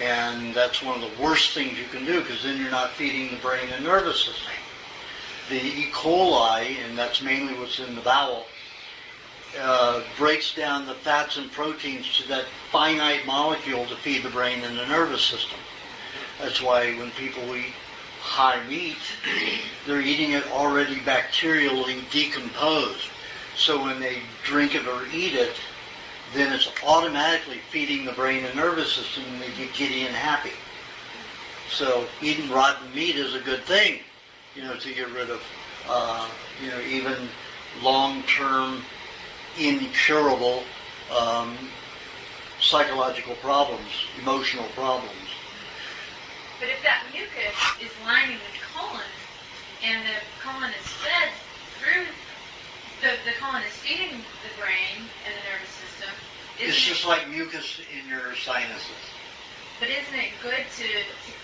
And that's one of the worst things you can do, because then you're not feeding the brain and nervous system. The E. coli, and that's mainly what's in the bowel, breaks down the fats and proteins to that finite molecule to feed the brain and the nervous system. That's why when people eat high meat, they're eating it already bacterially decomposed. So when they drink it or eat it, then it's automatically feeding the brain and nervous system, and they get giddy and happy. So eating rotten meat is a good thing, to get rid of, even long-term, incurable psychological problems, emotional problems. But if that mucus is lining the colon, and the colon is fed through, the colon is feeding the brain and the nervous system. It's just like mucus in your sinuses. But isn't it good to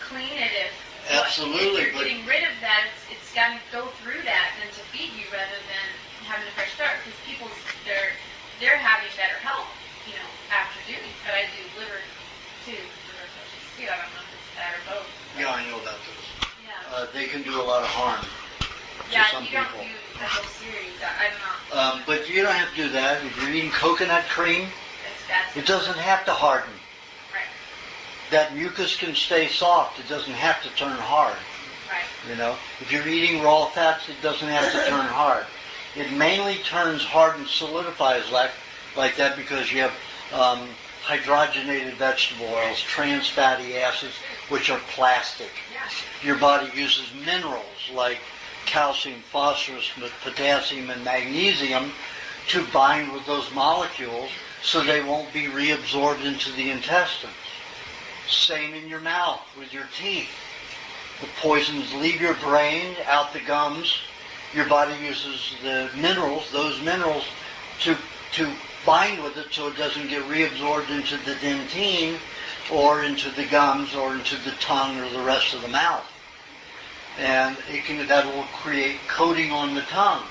clean it if Absolutely, if you're getting rid of that, it's got to go through that than to feed you rather than having a fresh start, because people, they're having better health, after doing it. But I do liver too, liver touches too. I don't know if it's that or both. Yeah, I know about those. Yeah. They can do a lot of harm Yeah, to some you don't people. do the whole series. I don't know. But you don't have to do that. If you're eating coconut cream, That's it doesn't have to harden. right. That mucus can stay soft. It doesn't have to turn hard. Right. If you're eating raw fats, it doesn't have to turn hard. It mainly turns hard and solidifies like that because you have hydrogenated vegetable oils, trans fatty acids, which are plastic. Yeah. Your body uses minerals like calcium, phosphorus, potassium, and magnesium to bind with those molecules so they won't be reabsorbed into the intestines. Same in your mouth with your teeth. The poisons leave your brain, out the gums. Your body uses the minerals, those minerals, to bind with it so it doesn't get reabsorbed into the dentine or into the gums or into the tongue or the rest of the mouth. And that will create coating on the tongue.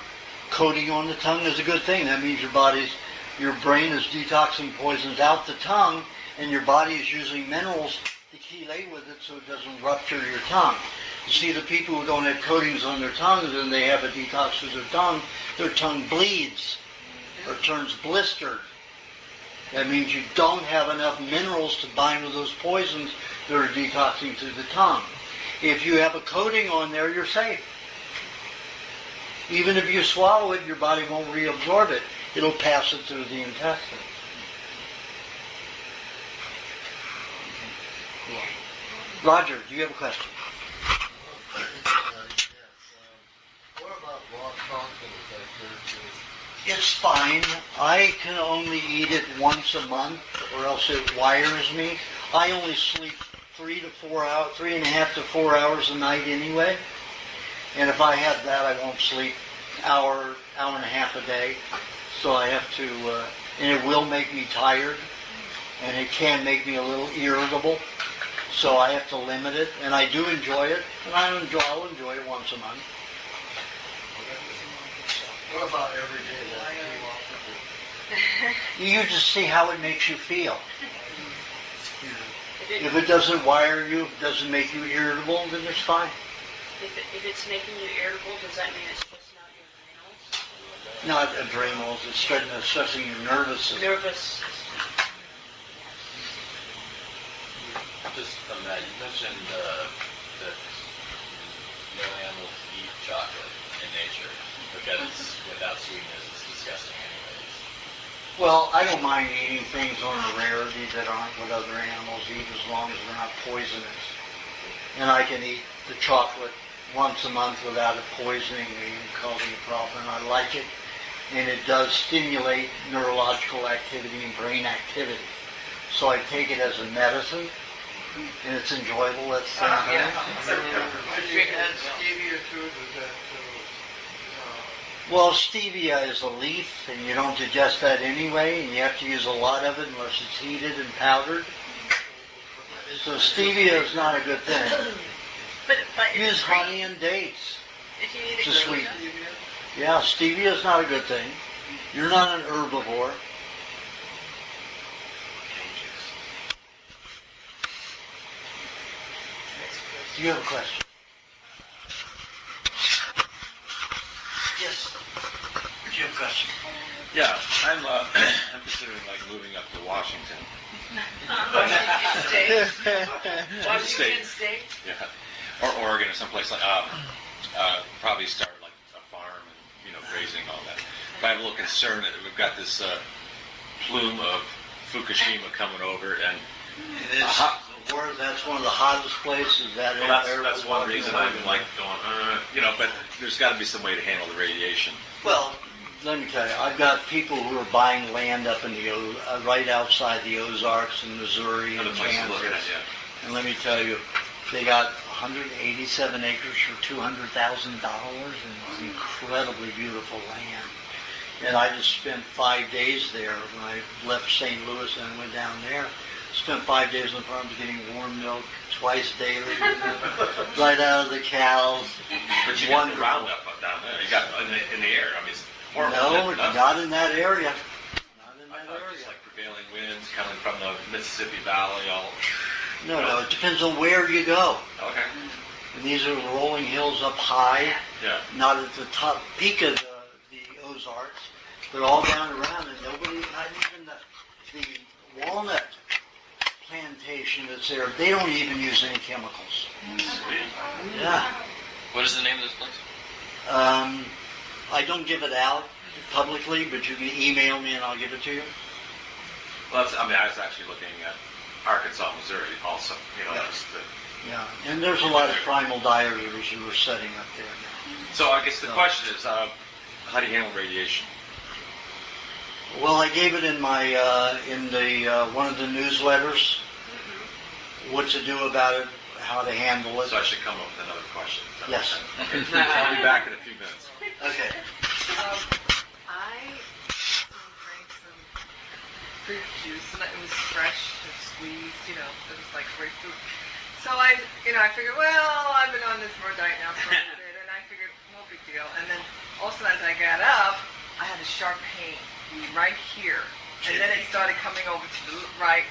Coating on the tongue is a good thing. That means your brain is detoxing poisons out the tongue, and your body is using minerals to chelate with it so it doesn't rupture your tongue. You see, the people who don't have coatings on their tongues and they have a detox of their tongue bleeds or turns blistered. That means you don't have enough minerals to bind with those poisons that are detoxing through the tongue. If you have a coating on there, you're safe. Even if you swallow it, your body won't reabsorb it. It'll pass it through the intestines. Roger, do you have a question? What about raw chocolate? It's fine. I can only eat it once a month, or else it wires me. I only sleep 3.5 to 4 hours a night anyway. And if I have that, I won't sleep hour and a half a day. So I have to, and it will make me tired, and it can make me a little irritable. So I have to limit it, and I do enjoy it, and I'll enjoy it once a month. What about every day? You just see how it makes you feel. If it doesn't wire you, if it doesn't make you irritable, then it's fine. If it's making you irritable, does that mean it's just not your adrenals? Not adrenals, it's stressing your nervous system. Nervous. Just from that, you mentioned that no animals eat chocolate in nature because without sweetness it's disgusting anyways. Well, I don't mind eating things on a rarity that aren't what other animals eat as long as they're not poisonous. And I can eat the chocolate once a month without it poisoning me and causing a problem. And I like it, and it does stimulate neurological activity and brain activity. So I take it as a medicine, and it's enjoyable. That's Stevia too, does that Well, stevia is a leaf, and you don't digest that anyway, and you have to use a lot of it unless it's heated and powdered. So stevia is not a good thing. But Use honey and dates if you eat to it sweeten. Yeah, stevia is not a good thing. You're not an herbivore. Do you have a question? Yes. Do you have a question? Yeah, I'm considering moving up to Washington. Washington State? Yeah, or Oregon or someplace like. Probably start a farm and grazing all that. I have a little concern that we've got this plume of Fukushima coming over, and that's one of the hottest places. That's one reason I'm like going, but there's got to be some way to handle the radiation. Well, let me tell you, I've got people who are buying land up in the right outside the Ozarks in Missouri and Kansas. And let me tell you, they got 187 acres for $200,000, and it's incredibly beautiful land. And I just spent 5 days there when I left St. Louis and went down there. Spent 5 days on the farm getting warm milk twice daily, right out of the cows. But you got the Roundup down there. You got in the air. I mean, it's horrible. No, not in that area. It's like prevailing winds coming from the Mississippi Valley. No, it depends on where you go. Okay. And these are rolling hills up high, not at the top peak of the Ozarks, but all down around, and nobody, not even the walnut plantation that's there, they don't even use any chemicals. Yeah. What is the name of this place? I don't give it out publicly, but you can email me and I'll give it to you. Well, I was actually looking at Arkansas, Missouri also, Yeah, and there's a lot of primal dieters who are setting up there now. So I guess the question is, how do you handle radiation? Well, I gave it in my one of the newsletters. What to do about it, how to handle it. So I should come up with another question. Yes. Okay. I'll be back in a few minutes. Okay. I drank some fruit juice, and it was fresh and squeezed. It was like grapefruit. So I figured, well, I've been on this more diet now for a bit, and I figured, no big deal. And then all of a sudden, as I got up, I had a sharp pain right here, and then it started coming over to the right.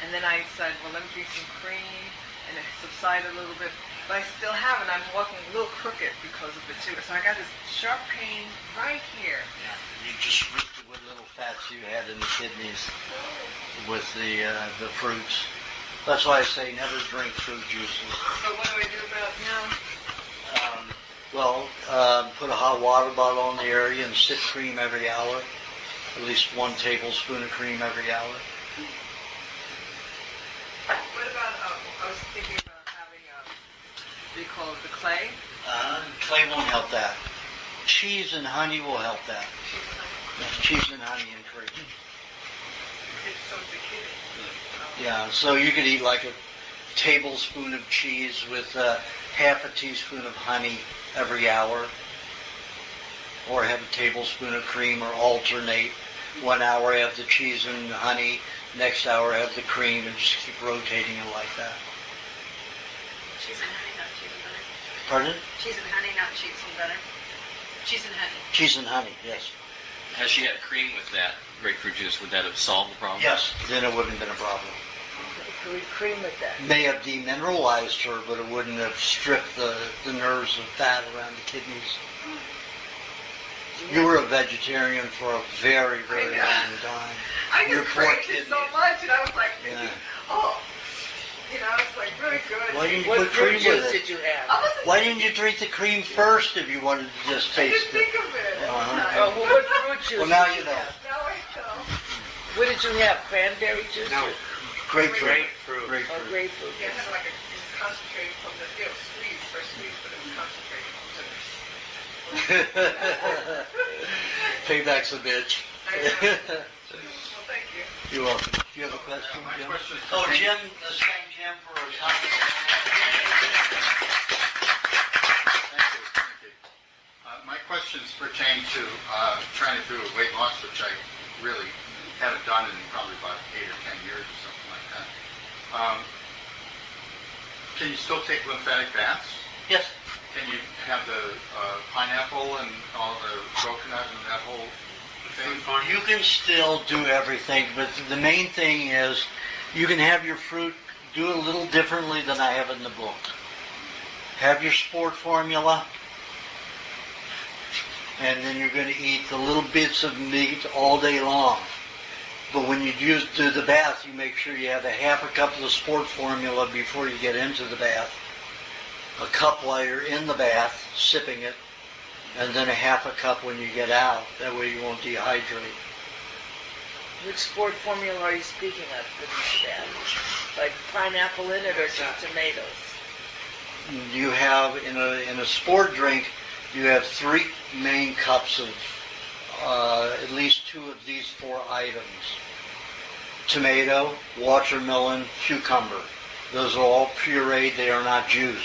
And then I said, well, let me drink some cream, and it subsided a little bit. But I still have it. I'm walking a little crooked because of it, too. So I got this sharp pain right here. Yeah, you just ripped what little fats you had in the kidneys with the fruits. That's why I say never drink fruit juices. So what do I do about now? Put a hot water bottle on the area and sip cream every hour. At least 1 tablespoon of cream every hour. What about, I was thinking about having, what do you call it, the clay? Clay won't help that. Cheese and honey will help that. Cheese and honey and cream. It's so bikini. Yeah, so you could eat like a tablespoon of cheese with half a teaspoon of honey every hour. Or have a tablespoon of cream, or alternate. 1 hour have the cheese and honey, next hour have the cream, and just keep rotating it like that. Cheese and honey, not cheese and butter. Pardon? Cheese and honey, not cheese and butter. Cheese and honey. Cheese and honey, yes. Has she had cream with that grapefruit juice? Would that have solved the problem? Yes, then it wouldn't have been a problem. Could we cream with that? May have demineralized her, but it wouldn't have stripped the nerves of fat around the kidneys. You were a vegetarian for a very, very long time. I just craved it so much, and I was like, it's like really good. Why didn't you put cream with it? Did you have? Why didn't you drink the cream first if you wanted to just taste it? I didn't think of it. What fruit juice? Well, now you know. Now I know. What did you have? Cranberry juice? No. Grapefruit. Oh, grapefruit. Yeah, it had like it was concentrated from the squeeze, fresh squeeze, but it was concentrated from the Payback's a bitch. I know. Well, thank you. You're welcome. Do you have a question, Jim? Jim, let's thank Jim for a comment. Thank you. My questions pertain to trying to do a weight loss, which I really haven't done in probably about 8 or 10 years or something like that. Can you still take lymphatic baths? Yes. Can you have the pineapple and all the coconut and that whole thing? You can still do everything, but the main thing is you can have your fruit do it a little differently than I have in the book. Have your sport formula, and then you're going to eat the little bits of meat all day long. But when you do the bath, you make sure you have a half a cup of the sport formula before you get into the bath. A cup while you're in the bath, sipping it, and then a half a cup when you get out. That way you won't dehydrate. Which sport formula are you speaking of for these baths? Like pineapple in it or just tomatoes? You have, in a sport drink, you have 3 main cups of at least 2 of these 4 items. Tomato, watermelon, cucumber. Those are all pureed, they are not juice.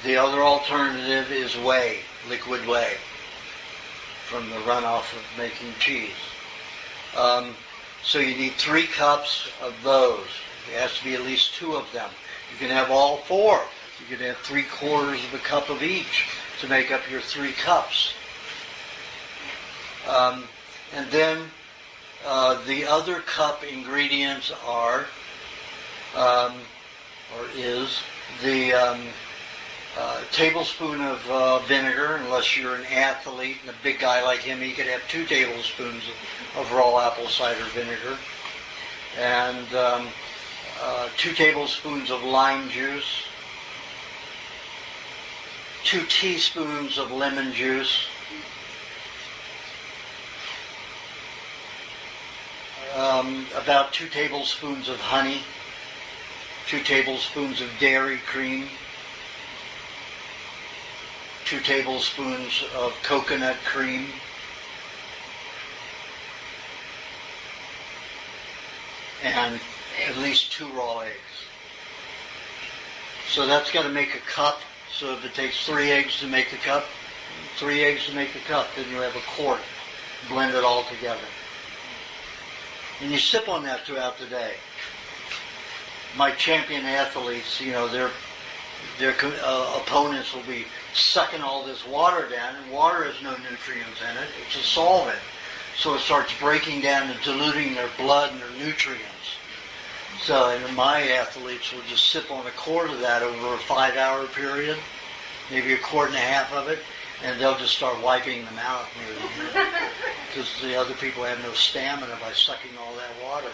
The other alternative is whey, liquid whey, from the runoff of making cheese. So you need 3 cups of those. It has to be at least 2 of them. You can have all 4. You can have 3/4 of a cup of each to make up your 3 cups. And then the other cup ingredients are, or is, the tablespoon of vinegar, unless you're an athlete, and a big guy like him, he could have 2 tablespoons of raw apple cider vinegar, and 2 tablespoons of lime juice, 2 teaspoons of lemon juice, about 2 tablespoons of honey, 2 tablespoons of dairy cream, 2 tablespoons of coconut cream, and at least 2 raw eggs. So that's got to make a cup. So if it takes 3 eggs to make the cup, 3 eggs to make the cup, then you have a quart. Blend it all together. And you sip on that throughout the day. My champion athletes, their opponents will be sucking all this water down, and water has no nutrients in it. It's a solvent. So it starts breaking down and diluting their blood and their nutrients. So and my athletes will just sip on a quart of that over a 5-hour period, maybe a quart and a half of it, and they'll just start wiping them out because the other people have no stamina by sucking all that water.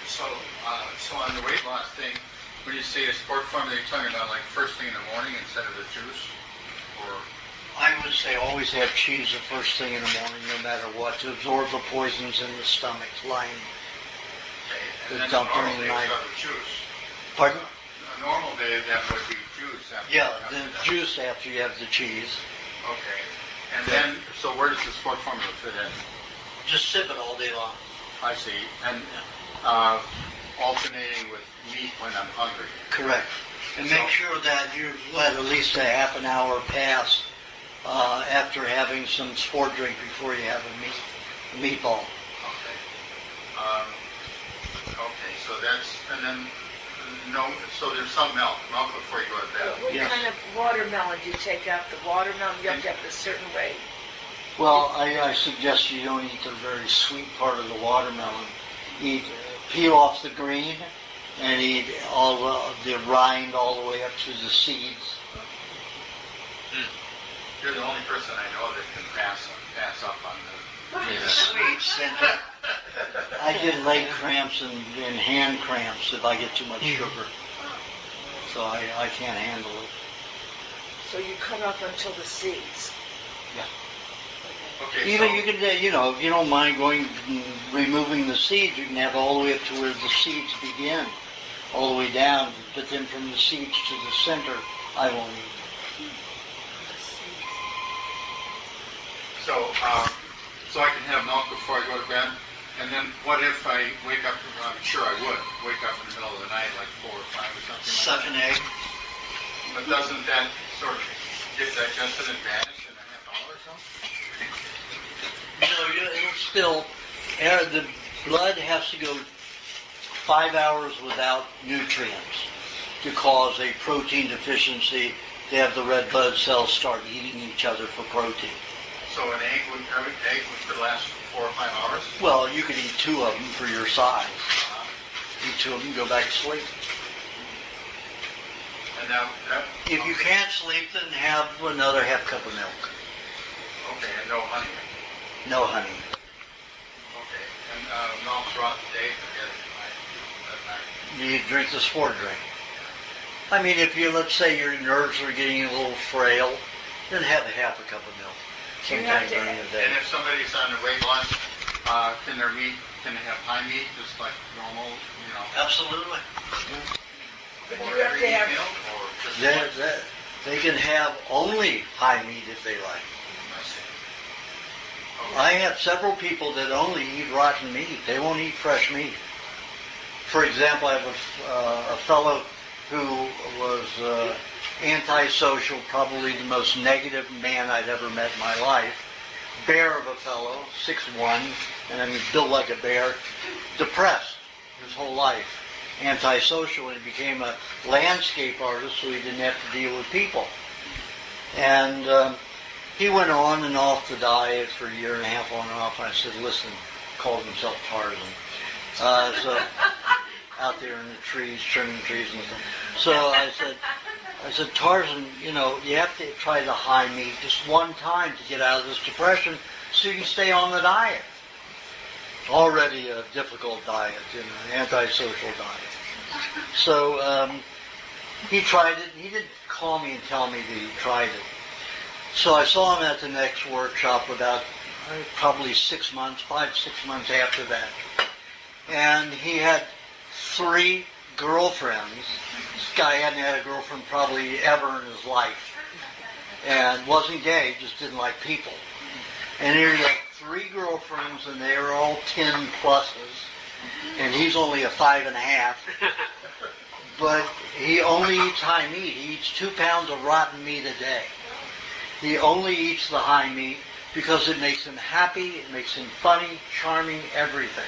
So on the weight loss thing, when you say a sport formula, you're talking about like first thing in the morning instead of the juice? Or I would say always have cheese the first thing in the morning, no matter what, to absorb the poisons in the stomach, lining. And then normal days have the juice. Pardon? A normal day, that would be juice. Yeah, the juice after you have the cheese. Okay. And then, so where does the sport formula fit in? Just sip it all day long. I see. And alternating with meat when I'm hungry. Correct. And make sure that you let at least a half an hour pass after having some sport drink before you have a meatball. Okay. Okay, so that's, and then, so there's some milk before you go to bed. What kind of watermelon do you take out? The watermelon, you have to have a certain way. Well, I suggest you don't eat the very sweet part of the watermelon. Peel off the green and eat all the rind all the way up to the seeds. You're the only person I know that can pass up on the sweets. I get leg cramps and hand cramps if I get too much sugar. So I can't handle it. So you cut off until the seeds. Yeah. Okay, even you can, if you don't mind removing the seeds, you can have all the way up to where the seeds begin, all the way down. But then from the seeds to the center, I won't eat. So I can have milk before I go to bed. And then what if I wake up? I'm sure I would wake up in the middle of the night, like 4 or 5 or something. Suck an egg. But doesn't that sort of get digested and vanish in a half hour or so? It'll still, the blood has to go 5 hours without nutrients to cause a protein deficiency. They have the red blood cells start eating each other for protein. So every egg would last 4 or 5 hours? Well, you could eat 2 of them for your size. Eat 2 of them, go back to sleep. And now, if you can't sleep, then have another half cup of milk. Okay, and no honey? No honey. Okay, and milk throughout the day, forget it at night? You drink the sport drink. I mean, if you, let's say your nerves are getting a little frail, then have a half a cup of milk sometime during the day. And if somebody's on a weight loss, can they have high meat just like normal, you know? Absolutely. But you have to have... Milk or just They can have only high meat if they like. I have several people that only eat rotten meat. They won't eat fresh meat. For example, I have a fellow who was antisocial, probably the most negative man I'd ever met in my life. Bear of a fellow, 6'1", and I mean built like a bear, depressed his whole life, antisocial, and he became a landscape artist so he didn't have to deal with people. And he went on and off the diet for a year and a half on and off, and I said, listen, called himself Tarzan. So out there in the trees, trimming trees and stuff. So I said, Tarzan, you know, you have to try the high meat just one time to get out of this depression so you can stay on the diet. Already a difficult diet, you know, antisocial diet. So he tried it. He didn't call me and tell me that he tried it. So I saw him at the next workshop about probably 6 months, 5-6 months after that. And he had 3 girlfriends. This guy hadn't had a girlfriend probably ever in his life. And wasn't gay, just didn't like people. And here he had 3 girlfriends, and they were all 10 pluses. And he's only a 5.5. But he only eats high meat. He eats 2 pounds of rotten meat a day. He only eats the high meat because it makes him happy, it makes him funny, charming, everything.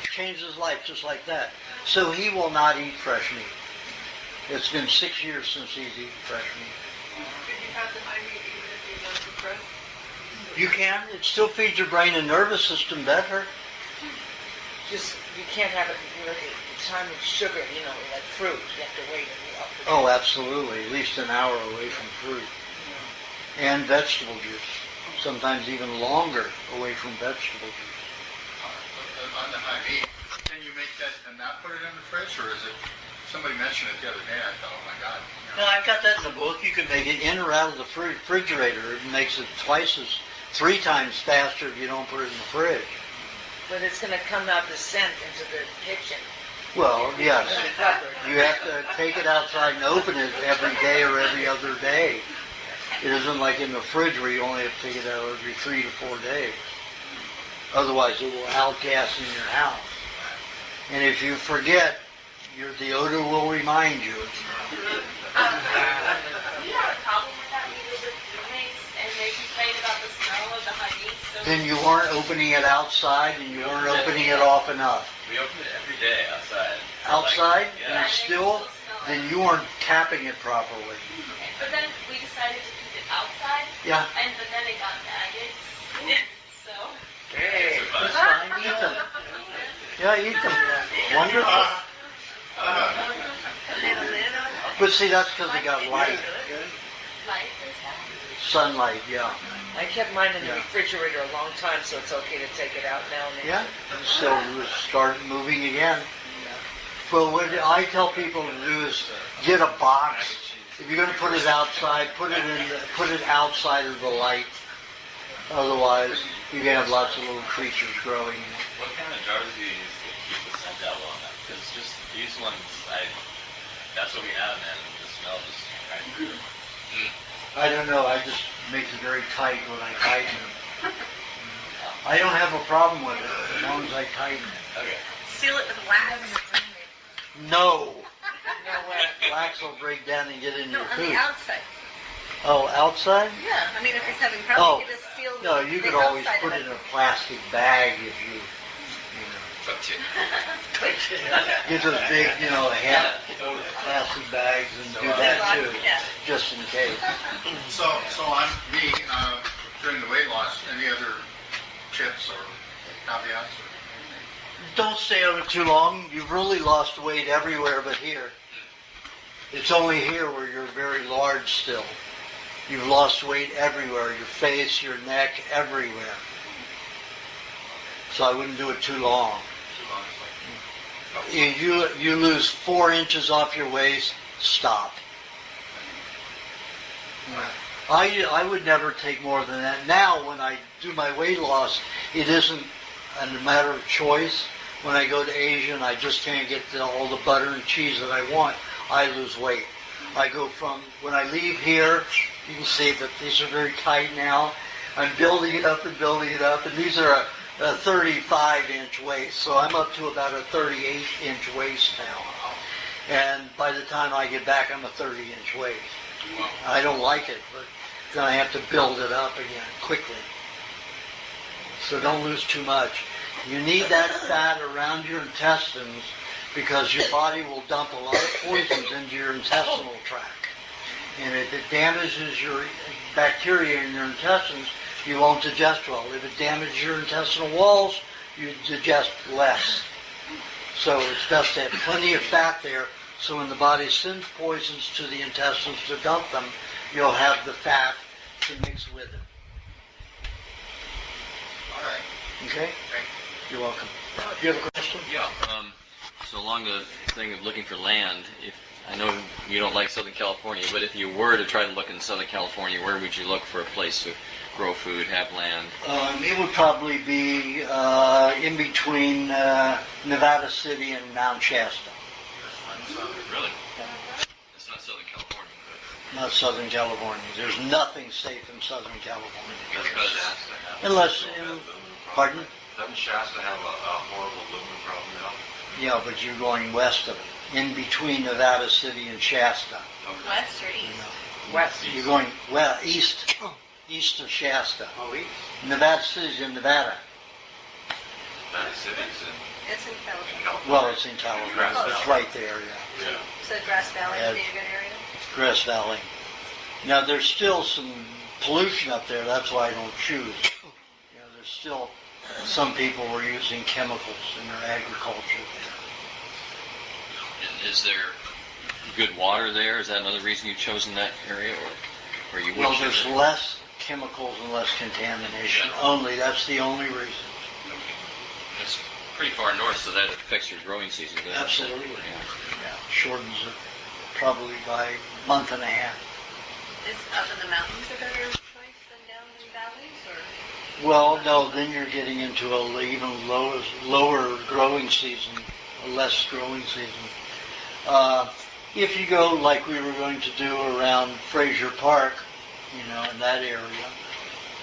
Changed his life just like that. So he will not eat fresh meat. It's been 6 years since he's eaten fresh meat. Can you have the high meat even if you're not depressed? You can. It still feeds your brain and nervous system better. Just, you can't have it, you know, the time of sugar, you know, like fruit. You have to wait until... Oh, absolutely. At least an hour away from fruit. And vegetable juice. Sometimes even longer away from vegetable juice. On the high meat, can you make that and not put it in the fridge, or is it? Somebody mentioned it the other day. I thought, oh my God. You know. No, I've got that in the book. You can make it in or out of the refrigerator. It makes it 3 times faster if you don't put it in the fridge. But it's going to come out the scent into the kitchen. Well, yes. You have to take it outside and open it every day or every other day. It isn't like in the fridge where you only have to take it out every 3 to 4 days. Otherwise, it will outgas in your house. And if you forget, the odor will remind you. Do you have a problem with that meat with roommates and they complain about the smell of the high meat? So Then you weren't opening it outside and you weren't opening it often enough. We open it every day outside. Outside? Yeah. And still? Then you weren't tapping it properly. Okay. But then we decided to keep it outside. Yeah. But then it got maggots. So. Hey, that's fine. Eat them. Yeah, eat them. Wonderful. But see, that's because they got light. Light is that? Sunlight, yeah. I kept mine in the refrigerator a long time, so it's okay to take it out now and then. Yeah. So we started moving again. Well, what I tell people to do is get a box. If you're going to put it outside, put it outside of the light. Otherwise, you can have lots of little creatures growing in it. What kind of jars do you use to keep the scent out long enough? Because just these ones, that's what we have, and the smell just right through. I don't know. I just make it very tight when I tighten it. I don't have a problem with it as long as I tighten it. Okay. Seal it with wax. No. Wax will break down and get in No, your on food. the outside. Oh, outside? Yeah, I mean, if it's having Oh, problems, you just seal no, the you could always outside put of it in a plastic bag if you get those big, half plastic bags and do that too, just in case. So on me, during the weight loss, any other tips or caveats? Don't stay on it too long. You've really lost weight everywhere but here. It's only here where you're very large still. You've lost weight everywhere, your face, your neck, everywhere. So I wouldn't do it too long. You lose 4 inches off your waist, stop. I would never take more than that. Now, when I do my weight loss, it isn't a matter of choice. When I go to Asia and I just can't get all the butter and cheese that I want, I lose weight. I go from, when I leave here, you can see that these are very tight now. I'm building it up, and these are a 35-inch waist, so I'm up to about a 38-inch waist now. And by the time I get back, I'm a 30-inch waist. I don't like it, but then I have to build it up again quickly. So don't lose too much. You need that fat around your intestines because your body will dump a lot of poisons into your intestinal tract. And if it damages your bacteria in your intestines, you won't digest well. If it damages your intestinal walls, you digest less. So it's best to have plenty of fat there, so when the body sends poisons to the intestines to dump them, you'll have the fat to mix with it. All right. Okay? You're welcome. Do you have a question? Yeah. So along the thing of looking for land, if I know you don't like Southern California, but if you were to try to look in Southern California, where would you look for a place to grow food, have land? It would probably be in between Nevada City and Mount Shasta. Really? It's not Southern California, but... Not Southern California. There's nothing safe in Southern California. Unless, pardon? Doesn't Shasta have a horrible living problem now? Yeah, but you're going west of it. In between Nevada City and Shasta. West or east? West. You're going east. East of Shasta. Oh, east. Nevada City's in Nevada. Nevada City's in... It's in California. Well, it's in California. It's right there, yeah. So Grass Valley would be a good area? Grass Valley. Now, there's still some pollution up there. That's why I don't choose. You know, there's still some people were using chemicals in their agriculture there. And is there good water there? Is that another reason you've chosen that area, or you? Well, there's less chemicals and less contamination. That's the only reason. It's pretty far north, so that affects your growing season, doesn't it? Absolutely. Yeah. Shortens it probably by a month and a half. Is up in the mountains a better choice than down in valleys, or? Well, no, then you're getting into an even lower growing season, a less growing season. If you go like we were going to do around Fraser Park, you know, in that area,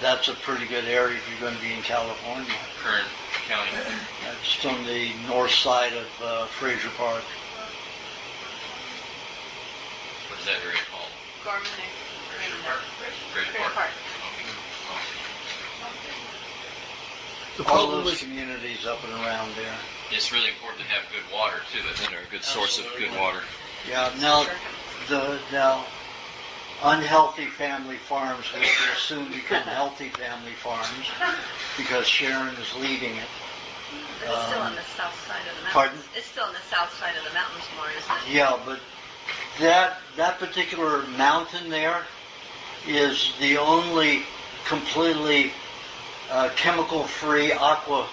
that's a pretty good area if you're going to be in California. Kern County. It's on the north side of Fraser Park. What is that area called? Gorman. Fraser Park. All those communities up and around there. It's really important to have good water too, isn't it? Or a good source of good water. Yeah. Now, unhealthy family farms will soon become healthy family farms because Sharon is leading it. But it's still on the south side of the mountains. Pardon? It's still on the south side of the mountains more, isn't it? Yeah, but that particular mountain there is the only completely chemical-free aqua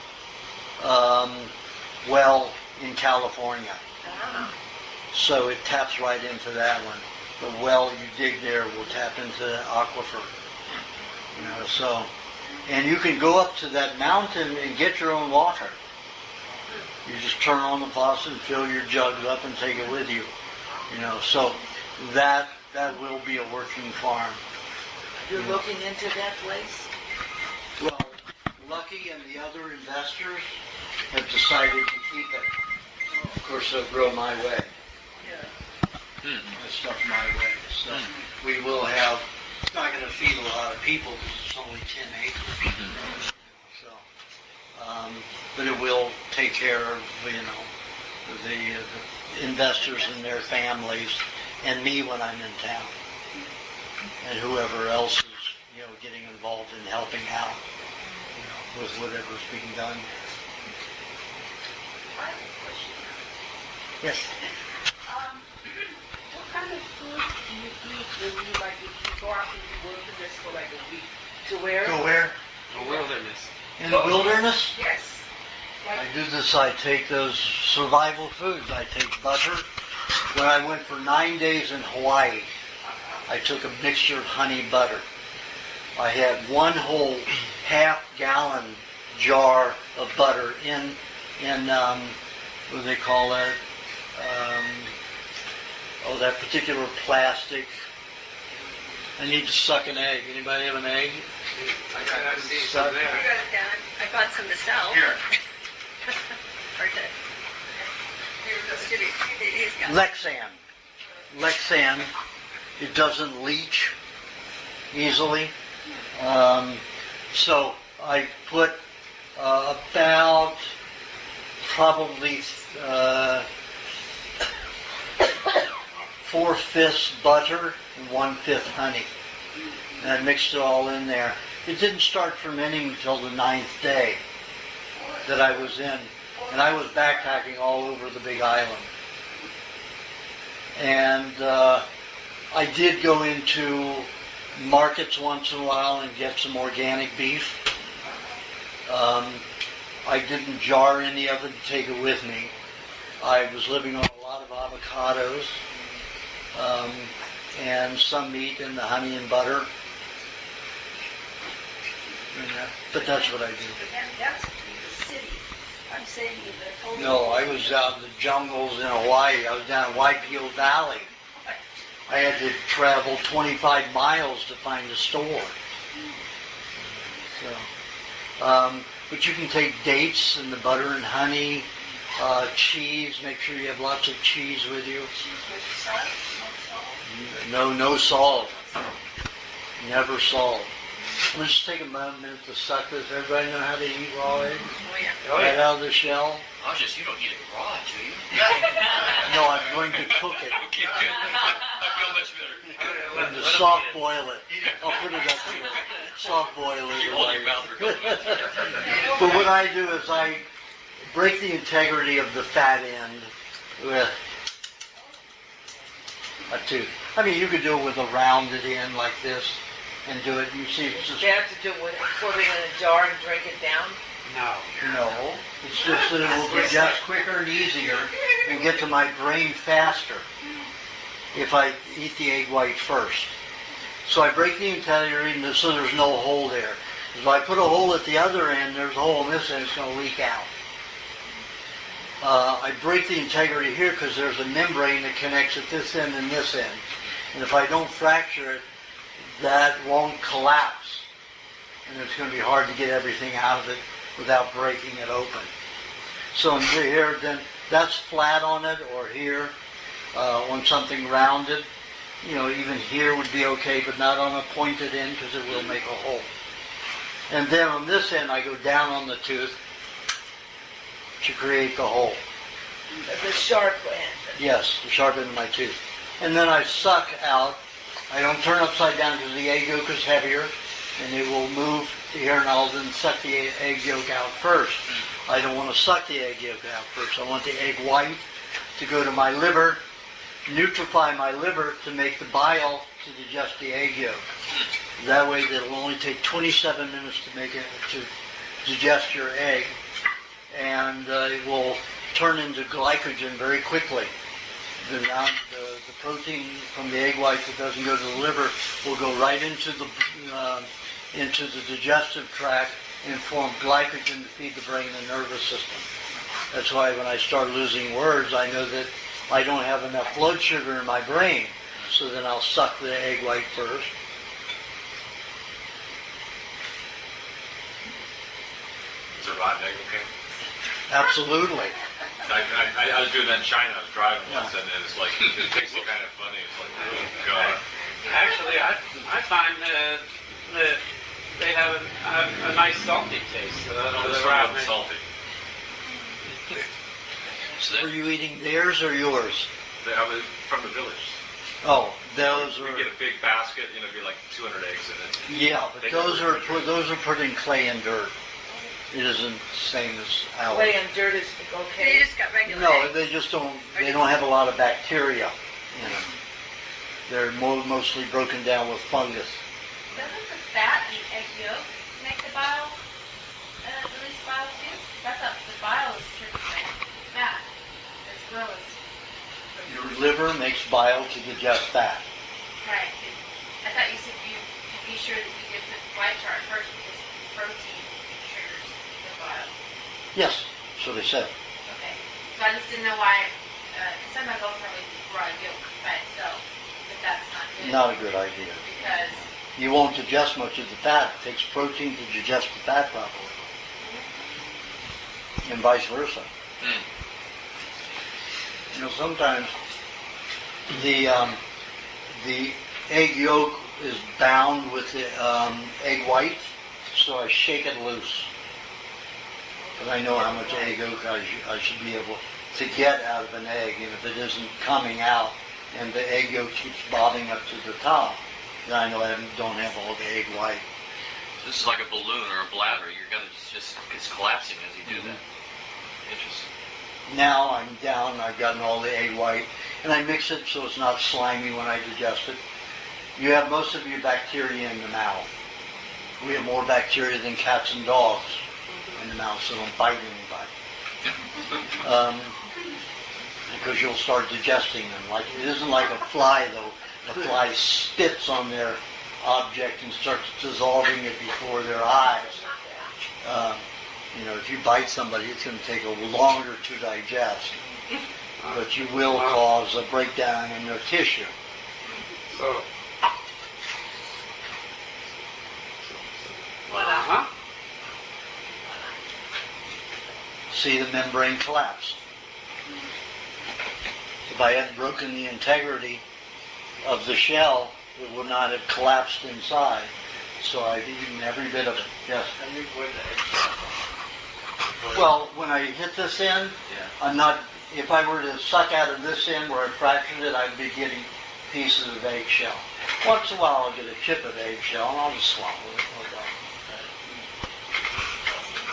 well in California. Oh. So it taps right into that one. The well you dig there will tap into the aquifer. You know, so, and you can go up to that mountain and get your own water. You just turn on the faucet and fill your jugs up and take it with you. You know, so that will be a working farm. You're looking into that place? Well, Lucky and the other investors have decided to keep it. Of course, they'll grow my way. That stuff my way. So we will have, it's not going to feed a lot of people because it's only 10 acres. So, but it will take care of, you know, the investors and their families and me when I'm in town. And whoever else is, you know, getting involved in helping out, you know, with whatever's being done. I have a question. Yes. What kind of food do you eat when you, like, if you go out and you wilderness for like a week? To where? Go where? The wilderness. In the wilderness? Yes. I do this, I take those survival foods. I take butter, when I went for 9 days in Hawaii, I took a mixture of honey butter. I had one whole half-gallon jar of butter in what do they call that? That particular plastic. I need to suck an egg. Anybody have an egg? I see some there. I bought some to sell. Here. Lexan. It doesn't leach easily. So I put about probably 4/5 butter and 1/5 honey. And I mixed it all in there. It didn't start fermenting until the 9th day that I was in. And I was backpacking all over the Big Island. And I did go into markets once in a while and get some organic beef. I didn't jar any of it to take it with me. I was living on a lot of avocados and some meat and the honey and butter. But that's what I do. That's the city. I'm saying the whole. No, I was out in the jungles in Hawaii. I was down in Waipio Valley. I had to travel 25 miles to find a store. So, but you can take dates and the butter and honey, cheese. Make sure you have lots of cheese with you. No salt. Never salt. Let's just take a minute to suck this. Everybody know how to eat raw eggs? Oh, yeah. Right out of the shell? Aajonus, you don't eat it raw, do you? No, I'm going to cook it. Okay, good. I feel much better. I'm going to soft boil it. I'll put it up here. Soft boil it. Hold your mouth for a couple minutes. But what I do is I break the integrity of the fat end with a tooth. I mean, you could do it with a rounded end like this and do it. You see, it's just... You have to do it with put it in a jar and drink it down? No. It's just that it will digest quicker and easier and get to my brain faster if I eat the egg white first. So I break the integrity so there's no hole there. If I put a hole at the other end, there's a hole in this end, it's going to leak out. I break the integrity here because there's a membrane that connects at this end and this end. And if I don't fracture it, that won't collapse. And it's going to be hard to get everything out of it without breaking it open. So here, then that's flat on it, or here on something rounded. You know, even here would be okay, but not on a pointed end because it will make a hole. And then on this end, I go down on the tooth to create the hole. The sharp end. Yes, the sharp end of my tooth. And then I suck out. I don't turn upside down because the egg yolk is heavier, and it will move to here, and I'll then suck the egg yolk out first. I don't want to suck the egg yolk out first. I want the egg white to go to my liver, nutrify my liver to make the bile to digest the egg yolk. That way, it'll only take 27 minutes to make it to digest your egg, and it will turn into glycogen very quickly. The protein from the egg white that doesn't go to the liver will go right into the digestive tract and form glycogen to feed the brain and nervous system. That's why when I start losing words, I know that I don't have enough blood sugar in my brain. So then I'll suck the egg white first. Is it rotten egg okay? Absolutely. I was doing that in China. I was driving once, and it's like, it tastes kind of funny. It's like, oh, God. Actually, I find that they have a nice salty taste. This one wasn't salty. Were you eating theirs or yours? I was from the village. Oh, those are... You get a big basket, it'd be like 200 eggs in it. Yeah, but those are put in clay and dirt. It isn't the same as ours. Clay and dirt is okay. They just got regular No, eggs. they just don't. They don't have a lot of bacteria in them. They're mostly broken down with fungus. Doesn't the fat and egg yolk make the bile, release bile too? I thought the bile is strictly fat as well as. Your liver makes bile to digest fat. Right. I thought you said you could be sure that you did put the white chart first because protein triggers the bile. Yes, so they said. Okay. So I just didn't know why, because sometimes I'll probably raw yolk by itself, but that's not good. Not a good idea. Because You won't digest much of the fat. It takes protein to digest the fat properly. And vice versa. You know, sometimes the egg yolk is bound with the egg white, so I shake it loose. Because I know how much egg yolk I should be able to get out of an egg, and if it isn't coming out and the egg yolk keeps bobbing up to the top, then I know I don't have all the egg white. This is like a balloon or a bladder. You're gonna just it's collapsing as you do that. Interesting. Now I'm down, I've gotten all the egg white, and I mix it so it's not slimy when I digest it. You have most of your bacteria in the mouth. We have more bacteria than cats and dogs in the mouth, so don't bite anybody. Because you'll start digesting them. Like it isn't like a fly though. The fly spits on their object and starts dissolving it before their eyes. You know, if you bite somebody, it's going to take a longer to digest, but you will cause a breakdown in their tissue. See the membrane collapse. If I hadn't broken the integrity of the shell, it would not have collapsed inside. So I've eaten every bit of it. Yes. Well, when I hit this end, I'm not. If I were to suck out of this end where I fractured it, I'd be getting pieces of eggshell. Once in a while, I'll get a chip of eggshell, and I'll just swallow it.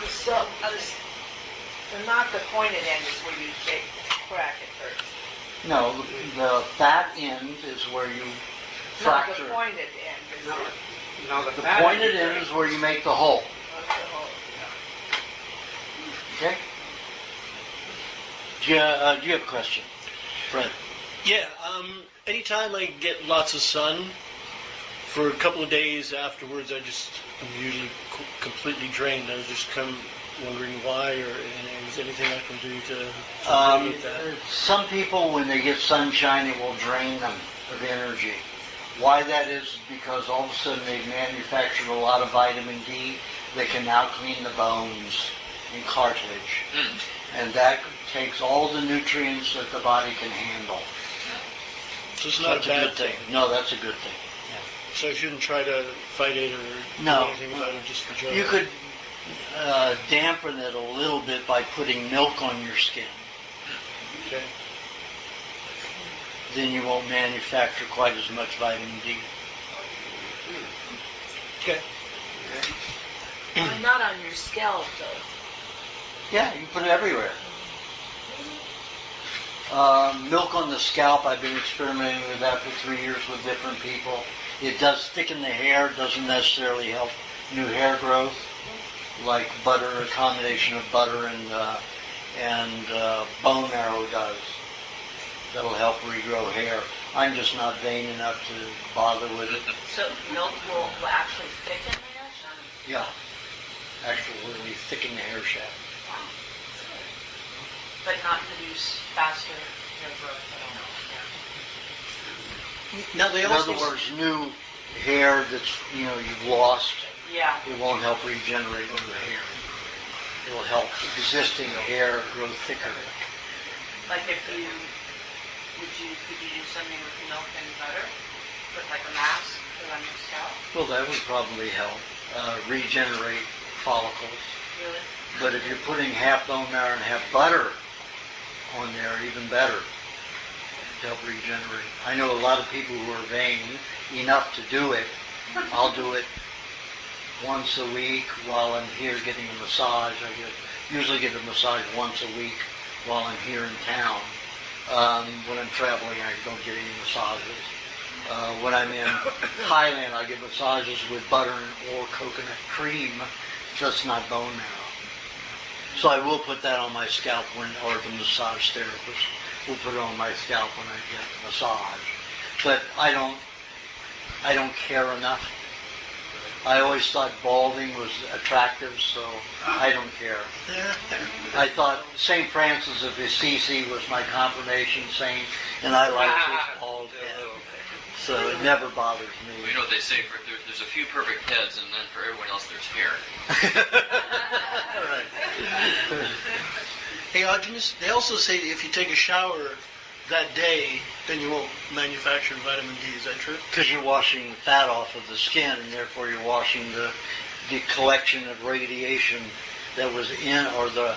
So, not the pointed end is where you crack it first. No, the fat end is where you fracture. No, the pointed end is the pointed end is where you make the hole. Okay? Do you have a question, Fred? Yeah. Anytime I get lots of sun, for a couple of days afterwards, I'm usually completely drained. I was just wondering why, or is there anything I can do to mitigate that? Some people, when they get sunshine, it will drain them of energy. Why that is because all of a sudden they've manufactured a lot of vitamin D that can now clean the bones and cartilage. And that takes all the nutrients that the body can handle. So it's not a bad thing. No, that's a good thing. Yeah. So I shouldn't try to fight it or do anything about it, just enjoy it? You could dampen it a little bit by putting milk on your skin. Okay. Then you won't manufacture quite as much vitamin D. Okay. Not on your scalp, though. Yeah, you can put it everywhere. Milk on the scalp, I've been experimenting with that for 3 years with different people. It does thicken the hair, doesn't necessarily help new hair growth, like butter, a combination of butter and bone marrow does. That'll help regrow hair. I'm just not vain enough to bother with it. So milk will actually thicken the hair? Yeah. Actually thicken the hair shaft. But not produce faster hair growth at all. Now they In also other words, new hair that's, you've lost, Yeah. it won't help regenerate new hair. It will help existing hair grow thicker. Like if you could you do something with milk and butter? Put like a mask on your scalp? Well, that would probably help regenerate follicles. Really? But if you're putting half bone marrow and half butter on there, even better to help regenerate. I know a lot of people who are vain enough to do it. I'll do it once a week while I'm here getting a massage. I usually get a massage once a week while I'm here in town. When I'm traveling, I don't get any massages. When I'm in Thailand, I get massages with butter or coconut cream, just not bone marrow. So I will put that on my scalp or the massage therapist will put it on my scalp when I get a massage. But I don't care enough. I always thought balding was attractive, so I don't care. I thought St. Francis of Assisi was my confirmation saint, and I liked his bald head. So it never bothers me. Well, you know what they say, there's a few perfect heads, and then for everyone else there's hair. Right. Hey, Aajonus, they also say that if you take a shower that day, then you won't manufacture vitamin D. Is that true? Because you're washing fat off of the skin, and therefore you're washing the collection of radiation that was in, or the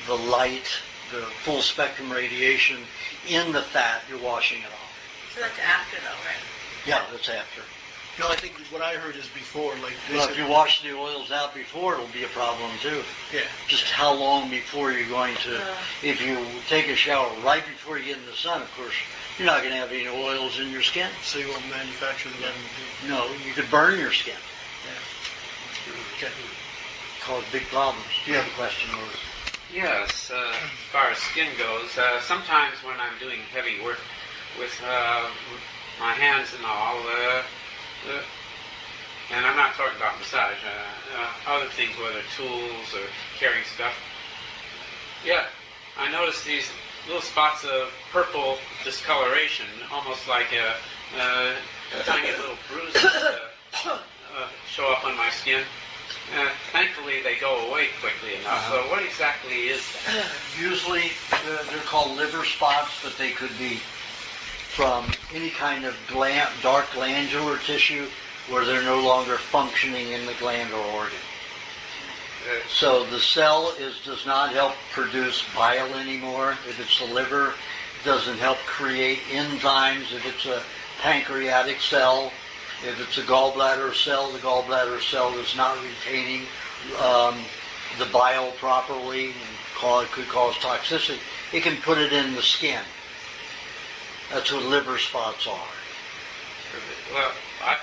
light, the full spectrum radiation in the fat. You're washing it off. So that's after though, right? Yeah, that's after. No, I think what I heard is before. Well, if you wash the oils out before, it'll be a problem too. Yeah. Just how long before you're going to, if you take a shower right before you get in the sun, of course, you're not going to have any oils in your skin. So you won't manufacture the vitamin D. No, you could burn your skin. Okay. Cause big problems. Do you have a question, Louis? Yes, as far as skin goes, sometimes when I'm doing heavy work with my hands and all, and I'm not talking about massage, other things, whether tools or carrying stuff. Yeah, I notice these little spots of purple discoloration, almost like tiny little bruises show up on my skin. Thankfully, they go away quickly enough. So what exactly is that? Usually, they're called liver spots, but they could be from any kind of dark glandular tissue where they're no longer functioning in the gland or organ. So the cell does not help produce bile anymore. If it's the liver, it doesn't help create enzymes. If it's a pancreatic cell, if it's a gallbladder cell, the gallbladder cell is not retaining the bile properly and could cause toxicity. It can put it in the skin. That's what liver spots are. Well, I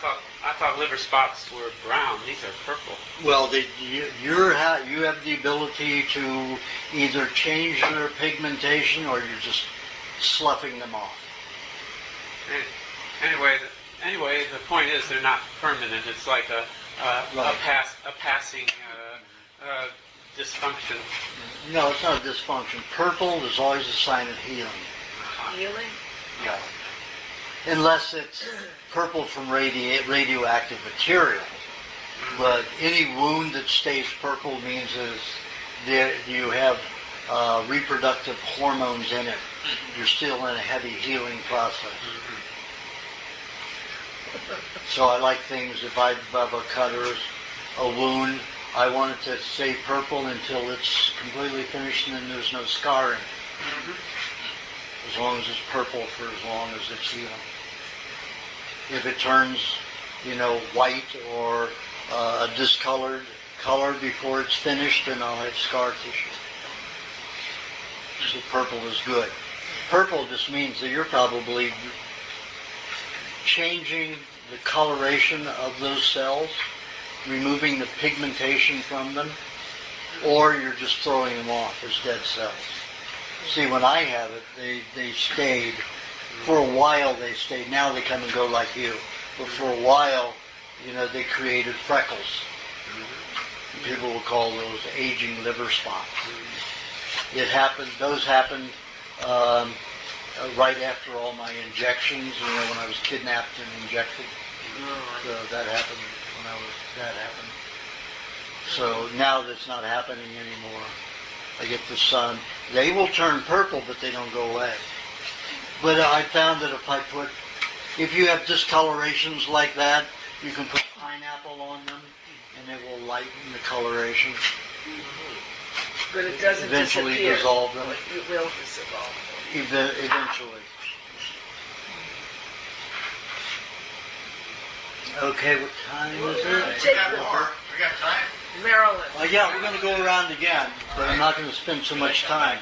thought liver spots were brown. These are purple. Well, you have the ability to either change their pigmentation or you're just sloughing them off. Anyway, the point is they're not permanent. It's like a passing dysfunction. No, it's not a dysfunction. Purple is always a sign of healing. Healing? Yeah. Unless it's purple from radioactive material. But any wound that stays purple means you have reproductive hormones in it. You're still in a heavy healing process. So I like things, if I have a cut or a wound, I want it to stay purple until it's completely finished and then there's no scarring. As long as it's purple for as long as it's healing. If it turns, white or a discolored color before it's finished, then I'll have scar tissue. So purple is good. Purple just means that you're probably changing the coloration of those cells, removing the pigmentation from them, or you're just throwing them off as dead cells. See, when I have it, they stayed. For a while they stayed. Now they come and go like you. But for a while, they created freckles. People will call those aging liver spots. Those happened right after all my injections, when I was kidnapped and injected. So that happened when that happened. So now that's not happening anymore. I get the sun. They will turn purple, but they don't go away. But I found that if you have discolorations like that, you can put pineapple on them, and it will lighten the coloration. But it doesn't eventually disappear. Dissolve them. It will dissolve. Eventually. Okay, what time is it? We got time. Maryland. Yeah, we're going to go around again, but I'm not going to spend so much time.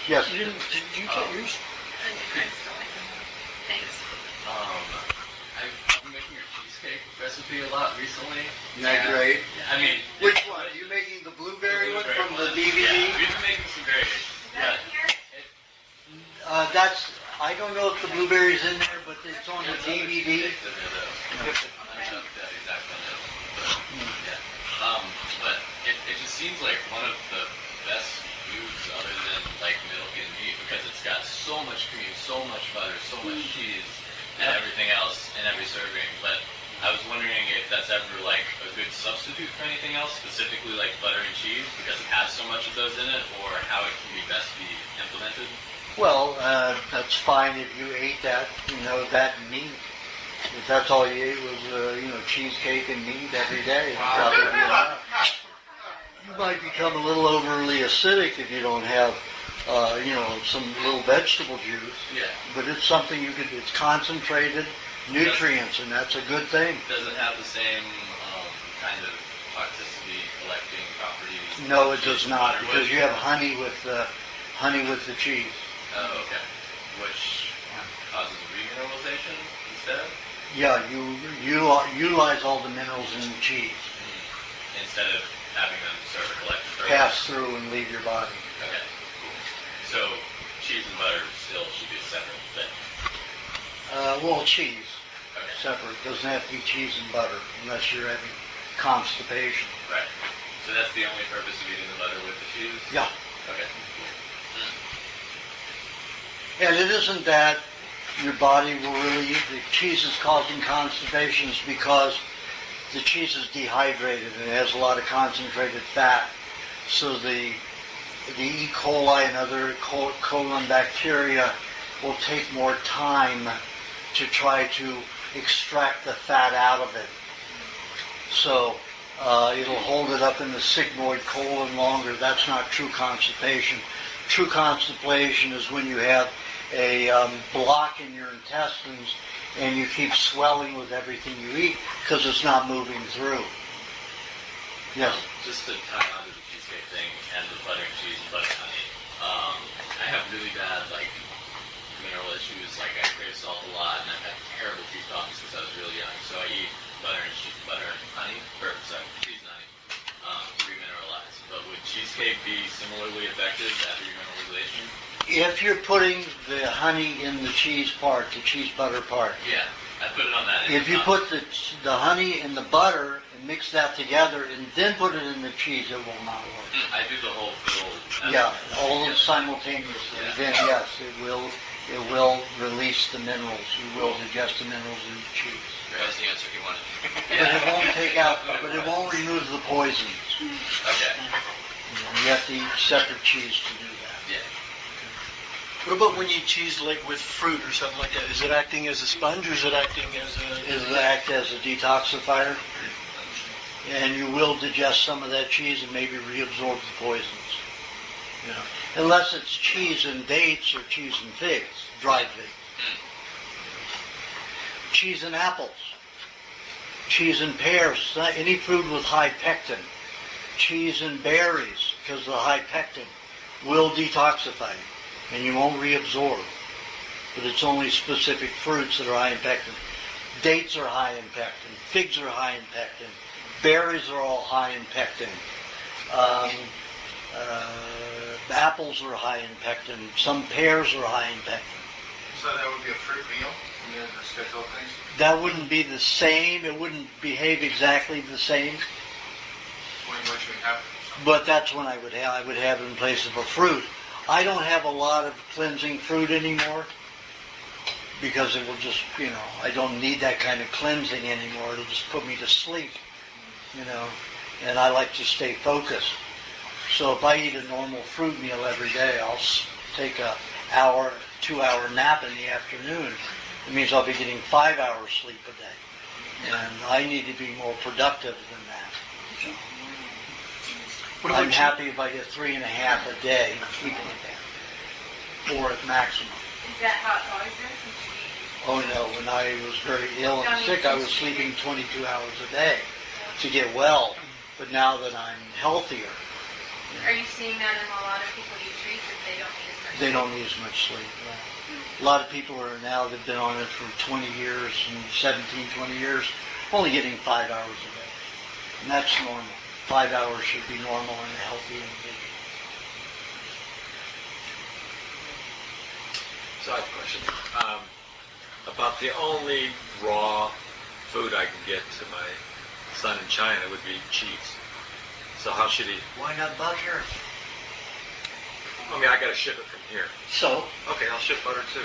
Yes. Did you get yours? Thanks. I've been making your cheesecake recipe a lot recently. Not great. I mean, Which one? Are you making the blueberry one from the DVD? Yeah, we've been making some variations. That's I don't know if the blueberry's in there, but it's on the DVD. But it just seems like one of the best foods other than like milk and meat because it's got so much cream, so much butter, so much cheese, and everything else in every serving. But I was wondering if that's ever like a good substitute for anything else, specifically like butter and cheese, because it has so much of those in it, or how it can be best be implemented. Well, that's fine if you ate that, that meat. If that's all you ate was, cheesecake and meat every day, probably enough. You might become a little overly acidic if you don't have, some little vegetable juice. Yeah. But it's something it's concentrated nutrients, and that's a good thing. Does it have the same kind of toxicity collecting properties? No, it does not, because you have honey with the cheese. Oh, okay. Which causes remineralization instead? Yeah, you utilize all the minerals in the cheese. Instead of having them sort of collect pass through and leave your body. Okay, cool. So cheese and butter still should be a separate thing? Cheese. Okay. Separate. It doesn't have to be cheese and butter unless you're having constipation. Right. So that's the only purpose of eating the butter with the cheese? Yeah. Okay. And it isn't that your body will really eat. The cheese is causing constipations because the cheese is dehydrated and it has a lot of concentrated fat. So the E. coli and other colon bacteria will take more time to try to extract the fat out of it. So it'll hold it up in the sigmoid colon longer. That's not true constipation. True constipation is when you have a block in your intestines and you keep swelling with everything you eat because it's not moving through. Yes? Just to tie on to the cheesecake thing and the butter and cheese and butter and honey, I have really bad, mineral issues. I crave salt a lot, and I've had terrible teeth problems since I was really young. So I eat butter and cheese and honey, cheese and honey, to remineralize. But would cheesecake be similarly effective at remineralization? If you're putting the honey in the cheese part, the cheese butter part. Yeah, I put it on that. If you put the honey in the butter and mix that together and then put it in the cheese, it will not work. I do the whole fill. Yeah, all simultaneously. Yeah. Then yes, it will release the minerals. You will digest the minerals in the cheese. That was the answer he wanted. But it won't take out. But it won't remove the poisons. Okay. You have to eat separate cheese to do that. Yeah. What about when you eat cheese with fruit or something like that? Is it acting as a sponge or is it acting as a... It act as a detoxifier. And you will digest some of that cheese and maybe reabsorb the poisons. Unless it's cheese and dates or cheese and figs, dried figs. Cheese and apples. Cheese and pears. Any food with high pectin. Cheese and berries, because of the high pectin, will detoxify you. And you won't reabsorb. But it's only specific fruits that are high in pectin. Dates are high in pectin. Figs are high in pectin. Berries are all high in pectin. Apples are high in pectin. Some pears are high in pectin. So that would be a fruit meal in the schedule of things? That wouldn't be the same. It wouldn't behave exactly the same. When would you have? But that's when I would have it in place of a fruit. I don't have a lot of cleansing fruit anymore because it will just, I don't need that kind of cleansing anymore. It'll just put me to sleep, and I like to stay focused. So if I eat a normal fruit meal every day, I'll take a 2-hour nap in the afternoon. It means I'll be getting 5 hours sleep a day. And I need to be more productive than that. I'm happy if I get 3.5 a day, keeping it down. 4 at maximum. Is that how it's always been? Oh no, when I was very ill and sick, I was sleeping 22 hours a day to get well. But now that I'm healthier, Are you seeing that in a lot of people you treat that they don't need as much? they don't need as much sleep. A lot of people are now, they've been on it for 20 years and 17, 20 years, only getting 5 hours a day. And that's normal. 5 hours should be normal in a healthy individual. So I have a question. About the only raw food I can get to my son in China would be cheese. So how should he? Why not butter? I mean, I got to ship it from here. So? Okay, I'll ship butter too.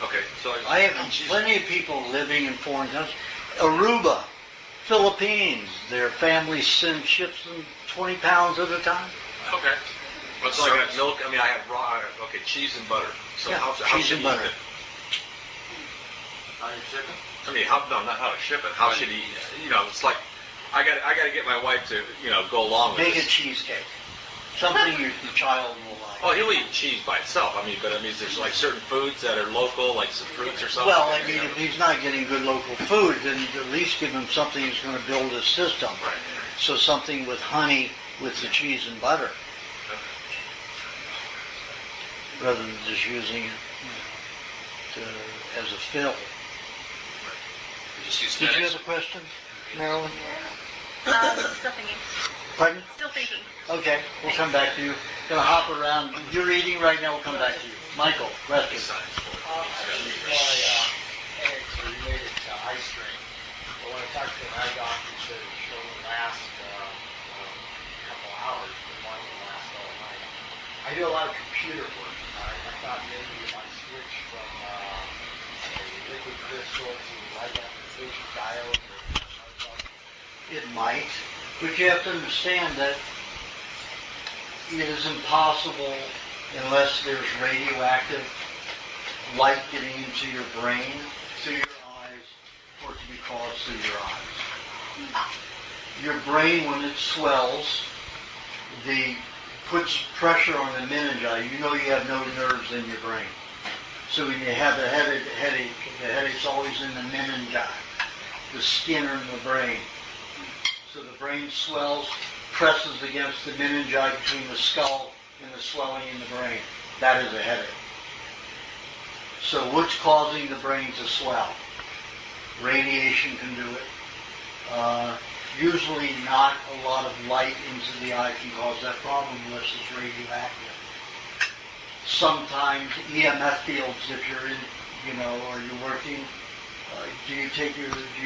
Okay, so I have plenty of people living in foreign countries. Aruba, Philippines, their family send ships them 20 pounds at a time. Okay. But so I got milk. I mean, I have raw. Okay, cheese and butter. So Yeah, how cheese should and he butter. eat it? How you ship it? I mean, not how to ship it. How should he? You know, it's like I got to get my wife to go along with Make a this. cheesecake. Something your child will like. Oh, he'll eat cheese by itself. I mean, but there's like certain foods that are local, like some fruits or something. Well, I mean, if he's not getting good local food, then at least give him something that's going to build his system. Right. So something with honey with the cheese and butter, rather than just using it as a fill. Did you have a question, Marilyn? Still thinking. Pardon? Still thinking. Okay, we'll come back to you. Gonna hop around. You're eating right now. We'll come back to you. Michael, rescue. I think my eggs are related to eye strain. But when I talked to an eye doctor, he said it should only last a couple hours, but mine will last all night. I do a lot of computer work. I thought maybe if I switch from a liquid crystal to light application diode or something. It might, but you have to understand that it is impossible unless there's radioactive light getting into your brain, through your eyes, for it to be caused through your eyes. Your brain, when it swells, puts pressure on the meningi. You know you have no nerves in your brain. So when you have a headache, the headache's always in the meningi, the skin or in the brain. So the brain swells, presses against the meningi between the skull and the swelling in the brain. That is a headache. So what's causing the brain to swell? Radiation can do it. Usually not a lot of light into the eye can cause that problem unless it's radioactive. Sometimes EMF fields, if you're in, or you're working, do you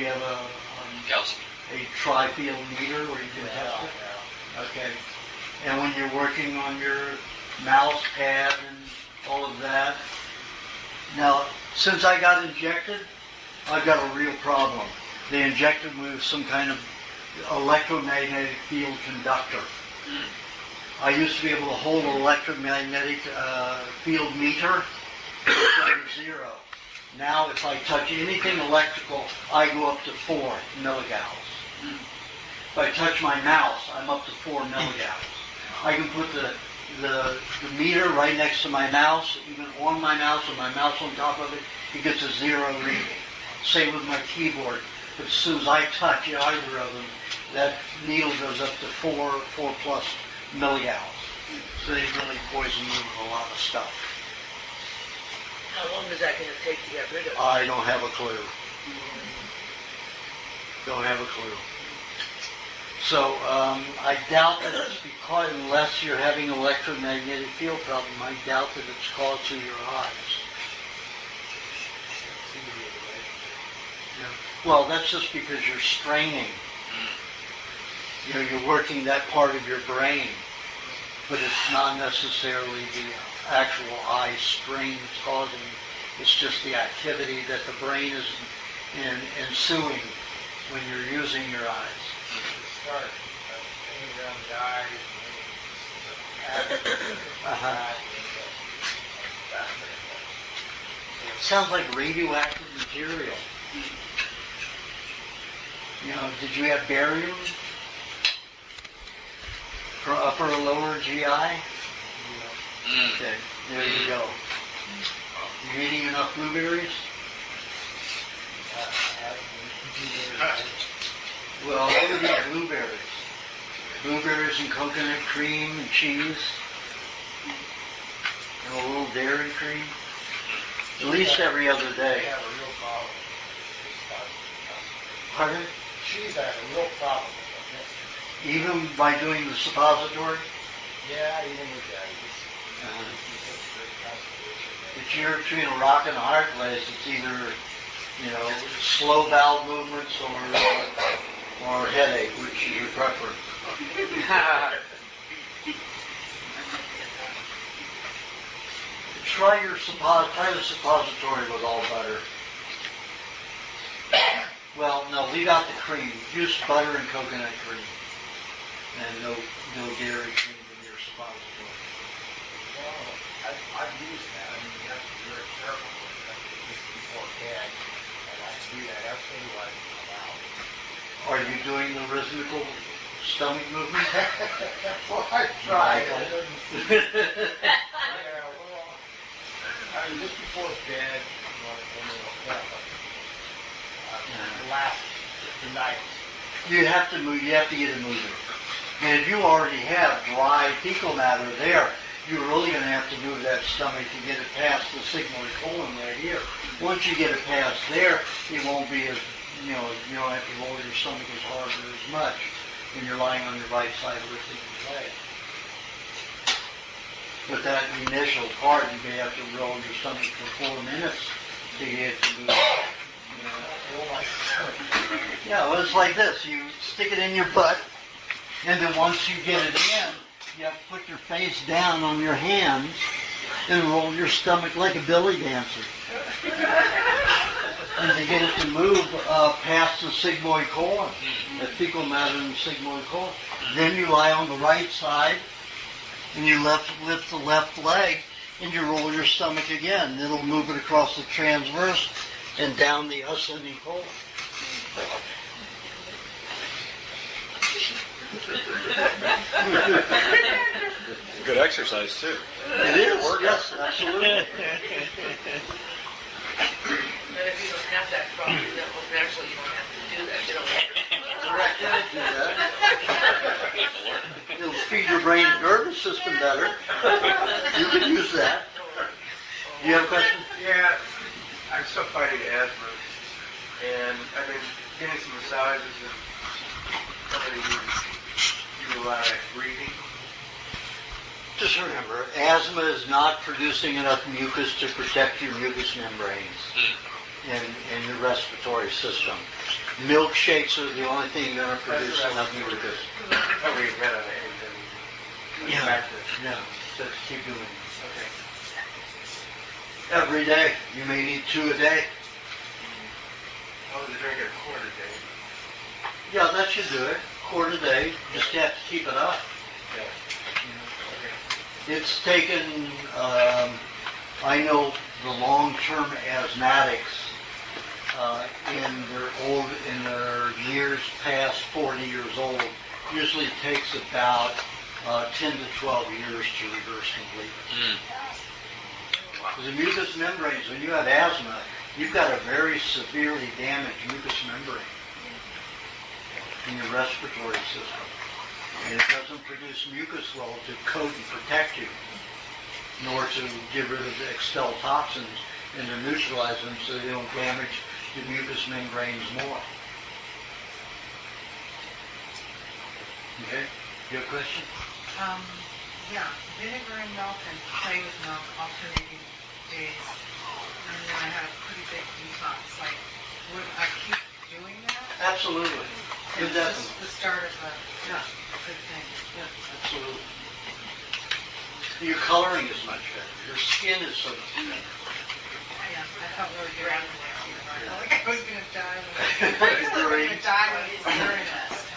have a tri-field meter where you can test it? Yeah. Okay. And when you're working on your mouse pad and all of that. Now, since I got injected, I've got a real problem. They injected me with some kind of electromagnetic field conductor. I used to be able to hold an electromagnetic field meter to 0. Now, if I touch anything electrical, I go up to 4 milligauss. If I touch my mouse, I'm up to 4 milligauss. I can put the meter right next to my mouse, even on my mouse, or my mouse on top of it, it gets a 0 reading. Same with my keyboard. But as soon as I touch either of them, that needle goes up to 4 plus milligauss. So they really poison you with a lot of stuff. How long is that going to take to get rid of? I don't have a clue. Don't have a clue. So I doubt that it's because, unless you're having an electromagnetic field problem, I doubt that it's caused through your eyes. Well, that's just because you're straining. You're working that part of your brain, but it's not necessarily the actual eye strain that's causing it. It's just the activity that the brain is ensuing when you're using your eyes. Start hanging around the eyes, It sounds like radioactive material. Did you have barium for upper or lower GI? Okay, there you go. You eating enough blueberries? Well, what would eat blueberries? Blueberries and coconut cream and cheese. And a little dairy cream. At least every other day. I have a real problem. Pardon? Cheese, I have a real problem with it. Even by doing the suppository? Yeah, even with that. If you're between a rock and a hard place, it's either, slow bowel movements or headache, which is your preference. Try the suppository with all butter. Well, no, leave out the cream. Use butter and coconut cream. And no dairy cream in your suppository. Well, I've used that. I mean, you have to be very careful with it just before bed. And I do that every night I'm out. Are you doing the rhythmical stomach movement? Well, I tried. Michael. Yeah, well, I mean, just before bed, the night. You have to move. You have to get it moving. And if you already have dry fecal matter there, you're really going to have to move that stomach to get it past the sigmoid colon right here. Once you get it past there, it won't be as, you don't have to roll your stomach as hard or as much when you're lying on your right side lifting your leg. But that initial part, you may have to roll your stomach for 4 minutes to get it to move. Yeah, well, it's like this. You stick it in your butt, and then once you get it in, you have to put your face down on your hands and roll your stomach like a belly dancer. And to get it to move past the sigmoid colon, the fecal matter in the sigmoid colon. Then you lie on the right side, and you lift the left leg, and you roll your stomach again. It'll move it across the transverse and down the ascending colon. Good exercise too. It is. Yes, absolutely. And if you don't have that problem, then eventually you don't have to do that. You don't have to. Correct. Do that. It'll feed your brain and nervous system better. You can use that. Do you have a question? Yeah, I'm still fighting asthma, and I've been getting some massages and somebody do a lot of breathing. Just remember, asthma is not producing enough mucus to protect your mucous membranes and your respiratory system. Milkshakes are the only thing going to produce enough mucus. Probably ran out of eggs. Yeah. Just keep doing it. Okay. Every day. You may need 2 a day. I was drinking a quart a day. Yeah, that should do it. Quart a day. Just have to keep it up. Yeah. It's taken, I know the long-term asthmatics in their years past 40 years old, usually takes about 10 to 12 years to reverse completely. The mucous membranes, when you have asthma, you've got a very severely damaged mucous membrane in your respiratory system. And it doesn't produce mucus well to coat and protect you, nor to get rid of the expel toxins and to neutralize them so they don't damage the mucous membranes more. Okay? You have a question? Yeah, vinegar and milk and play with milk alternating days. And then I had a pretty big detox. Like, would I keep doing that? Absolutely. It's just the start of a good thing. Yeah, absolutely. Your coloring is much better. Your skin is so much better. Yeah, I thought we were doing it next year. I felt like I was going to die. I was going to die when it's during this.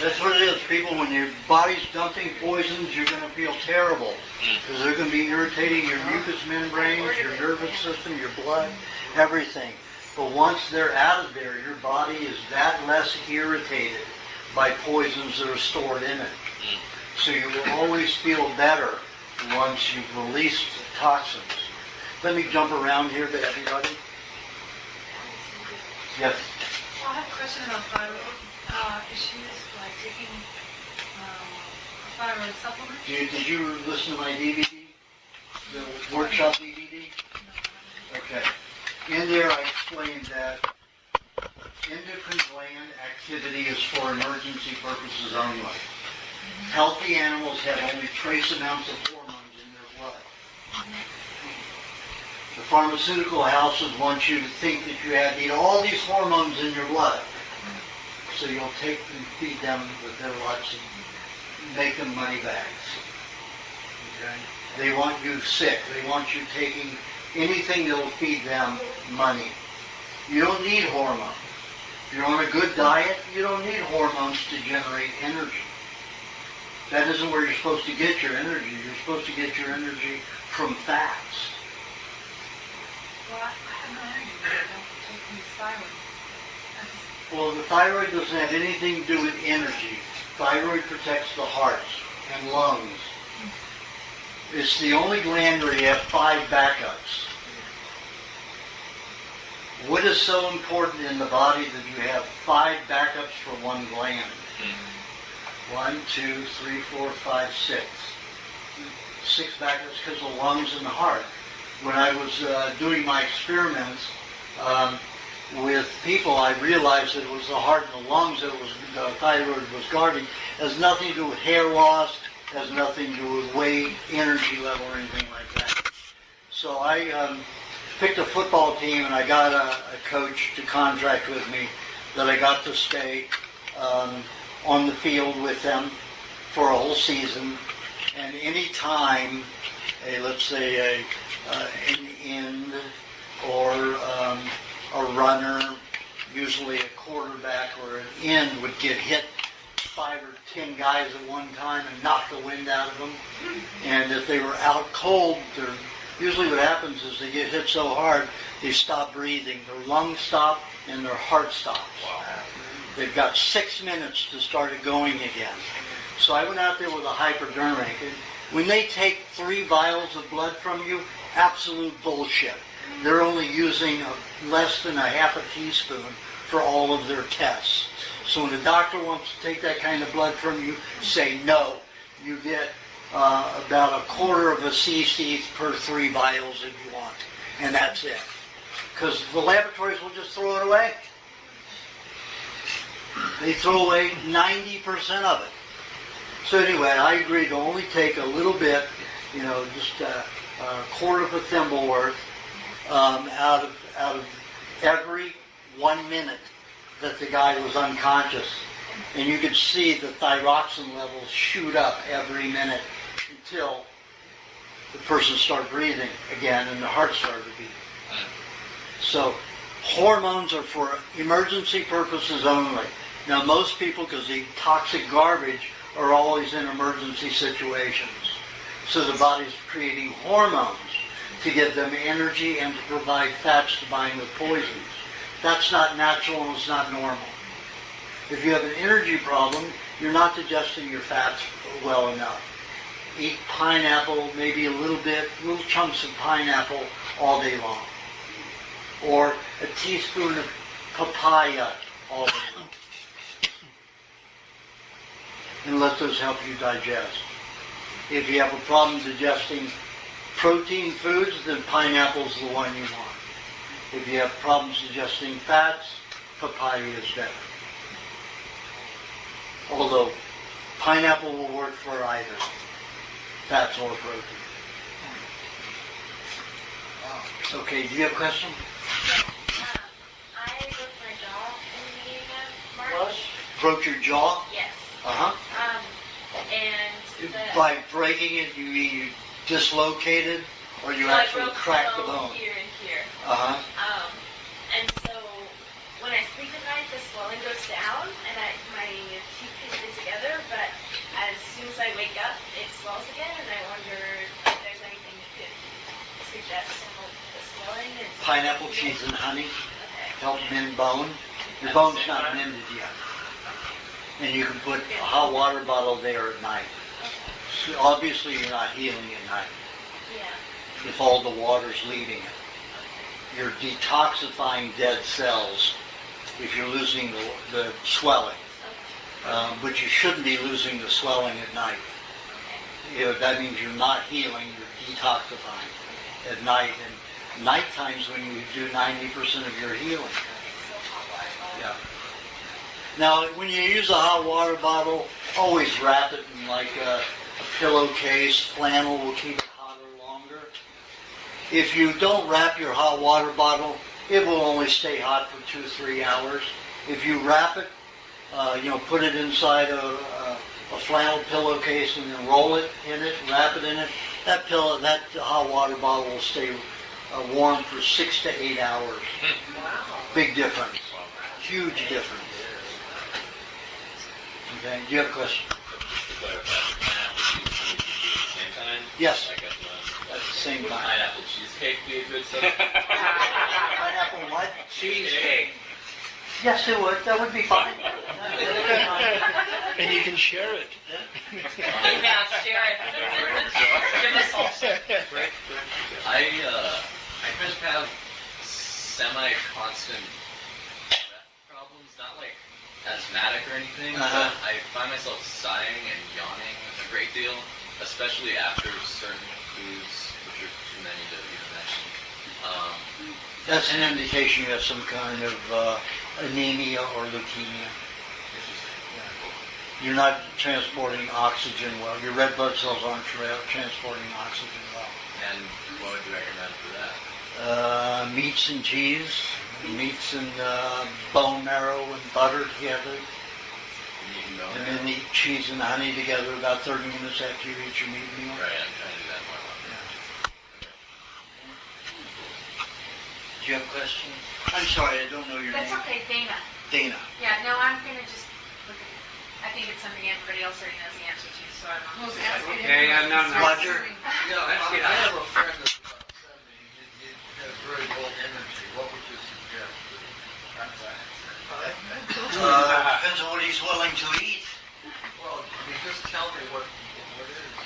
That's what it is. People, when your body's dumping poisons, you're going to feel terrible. Because they're going to be irritating your mucous membranes, your nervous system, your blood, everything. But once they're out of there, your body is that less irritated by poisons that are stored in it. So you will always feel better once you've released toxins. Let me jump around here to everybody. Yes? Well, I have a question about thyroid issues, like taking thyroid supplements. Did you listen to my DVD? The workshop DVD? Okay. In there I explained that endocrine gland activity is for emergency purposes only. Healthy animals have only trace amounts of hormones The pharmaceutical houses want you to think that you need all these hormones in your blood. So you'll take and feed them with their lots and make them money bags. Okay? They want you sick. They want you taking anything that will feed them money. You don't need hormones. If you're on a good diet, you don't need hormones to generate energy. That isn't where you're supposed to get your energy. You're supposed to get your energy from fats. Well, I have no energy. I don't take any thyroid. Well, the thyroid doesn't have anything to do with energy. Thyroid protects the heart and lungs. It's the only gland where you have 5 backups. What is so important in the body that you have 5 backups for one gland? 1, 2, 3, 4, 5, 6. 6 backups because of the lungs and the heart. When I was doing my experiments with people, I realized that it was the heart and the lungs that the thyroid was guarding. It has nothing to do with hair loss, has nothing to do with weight, energy level, or anything like that. So I picked a football team, and I got a coach to contract with me that I got to stay on the field with them for a whole season. And any time, let's say an end or a runner, usually a quarterback or an end, would get hit 5 or 10 guys at one time and knock the wind out of them. And if they were out cold, usually what happens is they get hit so hard, they stop breathing. Their lungs stop and their heart stops. Wow. They've got 6 minutes to start it going again. So I went out there with a hypodermic. And when they take 3 vials of blood from you, absolute bullshit. They're only using less than a half a teaspoon for all of their tests. So when the doctor wants to take that kind of blood from you, say no. You get about 1/4 of a cc per 3 vials if you want. And that's it. Because the laboratories will just throw it away. They throw away 90% of it. So anyway, I agreed to only take a little bit, just a 1/4 of a thimble worth out of every 1 minute that the guy was unconscious. And you could see the thyroxine levels shoot up every minute until the person started breathing again and the heart started to beat. So hormones are for emergency purposes only. Now most people, because they eat toxic garbage, are always in emergency situations. So the body's creating hormones to give them energy and to provide fats to bind with poisons. That's not natural and it's not normal. If you have an energy problem, you're not digesting your fats well enough. Eat pineapple, maybe little chunks of pineapple all day long. Or a teaspoon of papaya all day long. And let those help you digest. If you have a problem digesting protein foods, then pineapple's the one you want. If you have problems digesting fats, papaya is better. Although pineapple will work for either fats or protein. Okay, do you have a question? Yes. I broke my jaw in the beginning of March. What? Broke your jaw? Yes. Uh-huh. And by breaking it, you mean you dislocated, or you actually cracked the bone? Here and here. Uh-huh. And so when I sleep at night, the swelling goes down, and my teeth can fit together. But as soon as I wake up, it swells again, and I wonder if there's anything you could suggest to help the swelling. Pineapple, cheese, and honey help mend bone. Your bone's not mended yet. And you can put a hot water bottle there at night. So obviously you're not healing at night. Yeah. If all the water's leaving it. You're detoxifying dead cells if you're losing the swelling. But you shouldn't be losing the swelling at night. That means you're not healing, you're detoxifying at night. And night time's when you do 90% of your healing. Yeah. Now, when you use a hot water bottle, always wrap it in like a pillowcase. Flannel will keep it hotter longer. If you don't wrap your hot water bottle, it will only stay hot for 2-3 hours. If you wrap it, put it inside a flannel pillowcase and then roll it in it, wrap it in it, that hot water bottle will stay warm for 6 to 8 hours. Wow. Big difference. Huge difference. Okay, do you have a question? Yes. At the same time. Pineapple cheesecake be a good substitute? Pineapple what? Cheesecake. Yes, it would. That would be fine. And you can share it. Yeah, share it. Give us all. I kind of have semi-constant problems, not like asthmatic or anything, but I find myself sighing and yawning a great deal, especially after certain foods, which are too many to even mention. That's an indication you have some kind of anemia or leukemia. You're not transporting oxygen well. Your red blood cells aren't transporting oxygen well. And what would you recommend for that? Meats and cheese, meats and bone marrow and butter together. And then eat cheese and honey together about 30 minutes after you eat your meat meal. Right, I'm trying to do that more. Do you have a question? I'm sorry, I don't know your That's name. okay, Dana. Dana. Yeah, no, I'm going to just look at it. I think it's something everybody else already knows the answer to, so I'm not. Who's asking? Okay, no. Roger? Yeah, I have a friend that's about 70. He has very low energy. What would you suggest? Depends on what he's willing to eat. Well, you just tell me what it is.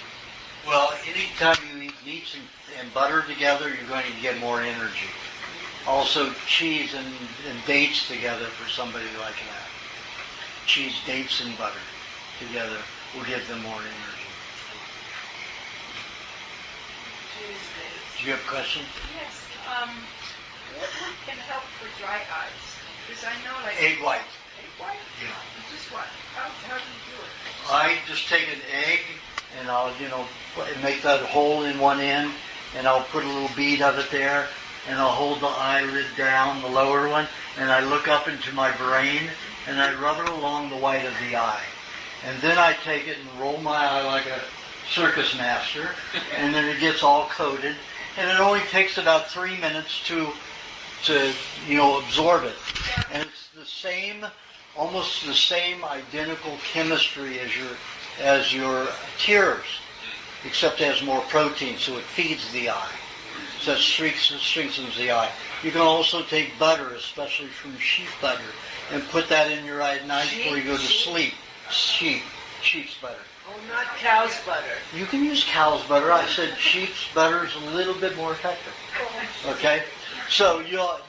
Well, anytime you eat meats and butter together, you're going to get more energy. Also, cheese and dates together for somebody like that. Cheese, dates, and butter together will give them more energy. Do you have a question? Yes. What can help for dry eyes? Because I know, like Egg white. egg white. Yeah. Just what? How do you do it? I just take an egg and I'll, make that hole in one end and I'll put a little bead of it there and I'll hold the eyelid down, the lower one, and I look up into my brain and I rub it along the white of the eye. And then I take it and roll my eye like a circus master and then it gets all coated. And it only takes about 3 minutes to absorb it. And it's the same, almost the same identical chemistry as your tears, except it has more protein, so it feeds the eye. So that strengthens the eye. You can also take butter, especially from sheep butter, and put that in your eye at night before you go to sleep. Sheep's butter. Oh, not cow's butter. You can use cow's butter. I said sheep's butter is a little bit more effective. Okay? So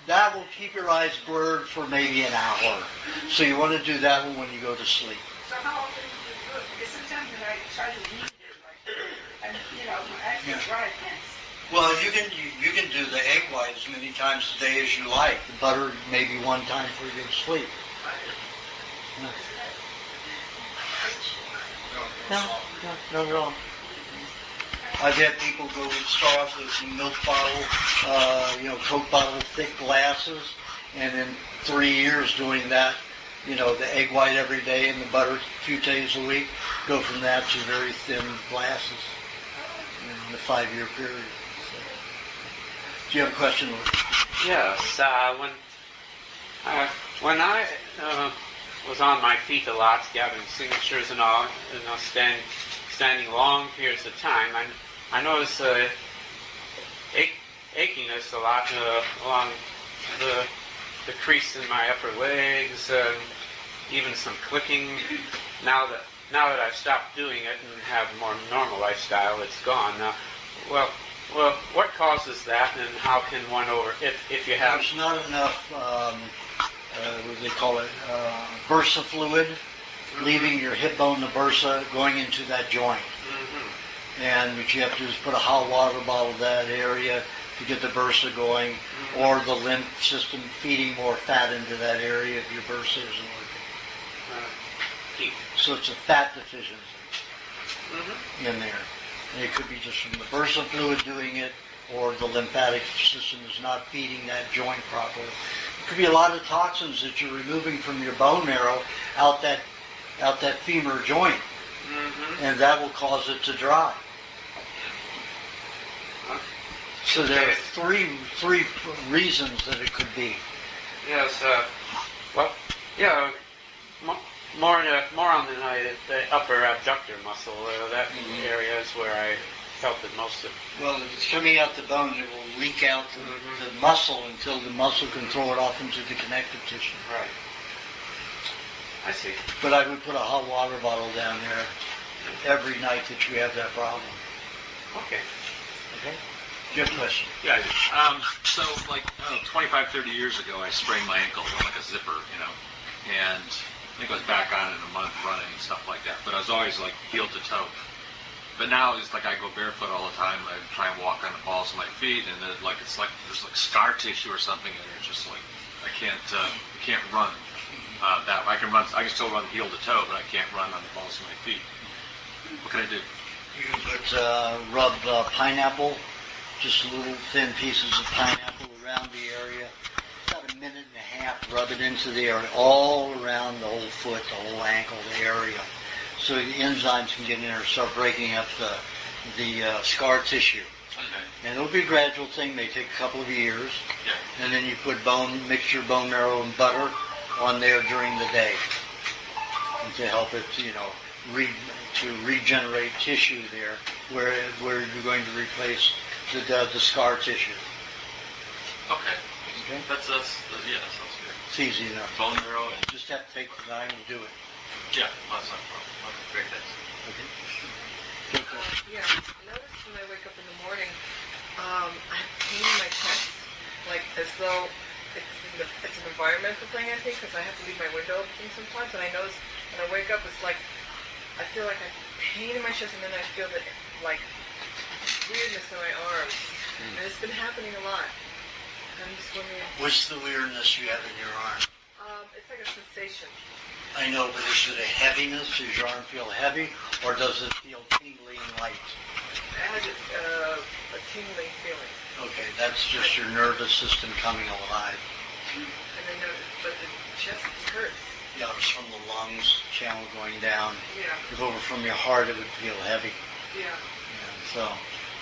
that will keep your eyes blurred for maybe an hour. So you want to do that when you go to sleep. So how often do you do it? Because sometimes when I try to read it, I get dry hands. Well, you can do the egg white as many times a day as you like. The butter maybe one time before you go to sleep. No, not at all. I've had people go and start off with some milk bottle, Coke bottle thick glasses, and in 3 years doing that, the egg white every day and the butter a few days a week, go from that to very thin glasses in the 5-year period. So. Do you have a question, Lord? Yes. When I was on my feet a lot, gathering signatures and all, standing long periods of time, I noticed achiness a lot along the crease in my upper legs, even some clicking. Now that I've stopped doing it and have a more normal lifestyle, it's gone. Now, well, what causes that, and how can one if you have? There's not enough. What do they call it? Bursa fluid leaving your hip bone, the bursa, going into that joint. Mm-hmm. And what you have to do is put a hot water bottle in that area to get the bursa going, or the lymph system feeding more fat into that area if your bursa isn't working. So it's a fat deficiency in there. And it could be just from the bursa fluid doing it, or the lymphatic system is not feeding that joint properly. It could be a lot of toxins that you're removing from your bone marrow out that femur joint, and that will cause it to dry. So there are three reasons that it could be. Yes. Well, yeah. More on the upper abductor muscle. That area is where I felt it most of. Well, if it's coming out the bone, it will leak out the muscle until the muscle can throw it off into the connective tissue. Right. I see. But I would put a hot water bottle down there every night that you have that problem. Okay. Okay? Do you have a question? Yeah, I do. So, like, 25, 30 years ago, I sprained my ankle with like a zipper, and I think I was back on it in a month running and stuff like that. But I was always like heel to toe. But now it's like I go barefoot all the time. I try and walk on the balls of my feet, and it's like there's like scar tissue or something, and it's just like I can't run that. I can still run heel to toe, but I can't run on the balls of my feet. What can I do? You can put rub pineapple, just little thin pieces of pineapple around the area. About a minute and a half, rub it into the area, all around the whole foot, the whole ankle, the area. So the enzymes can get in there and start breaking up the scar tissue. Okay. And it'll be a gradual thing, may take a couple of years. Yeah. And then you put mix your bone marrow and butter on there during the day. And to help it, to regenerate tissue there where you're going to replace the scar tissue. Okay. Okay? That sounds good. It's easy enough. Bone marrow and... Just have to take the time and do it. Yeah, that's not a problem. Okay, great, thanks. Okay. Yeah, I notice when I wake up in the morning, I have pain in my chest, like as though it's an environmental thing, I think, because I have to leave my window open sometimes, and I notice when I wake up, it's like, I feel like I have pain in my chest, and then I feel that, like, weirdness in my arms, and it's been happening a lot. I'm just wondering... What's the weirdness you have in your arm? It's like a sensation. I know, but is it a heaviness? Does your arm feel heavy, or does it feel tingly and light? It has a tingling feeling. Okay, that's just your nervous system coming alive. And I notice, but the chest hurts. Yeah, it's from the lungs channel going down. Yeah. If it were from your heart, it would feel heavy. Yeah. So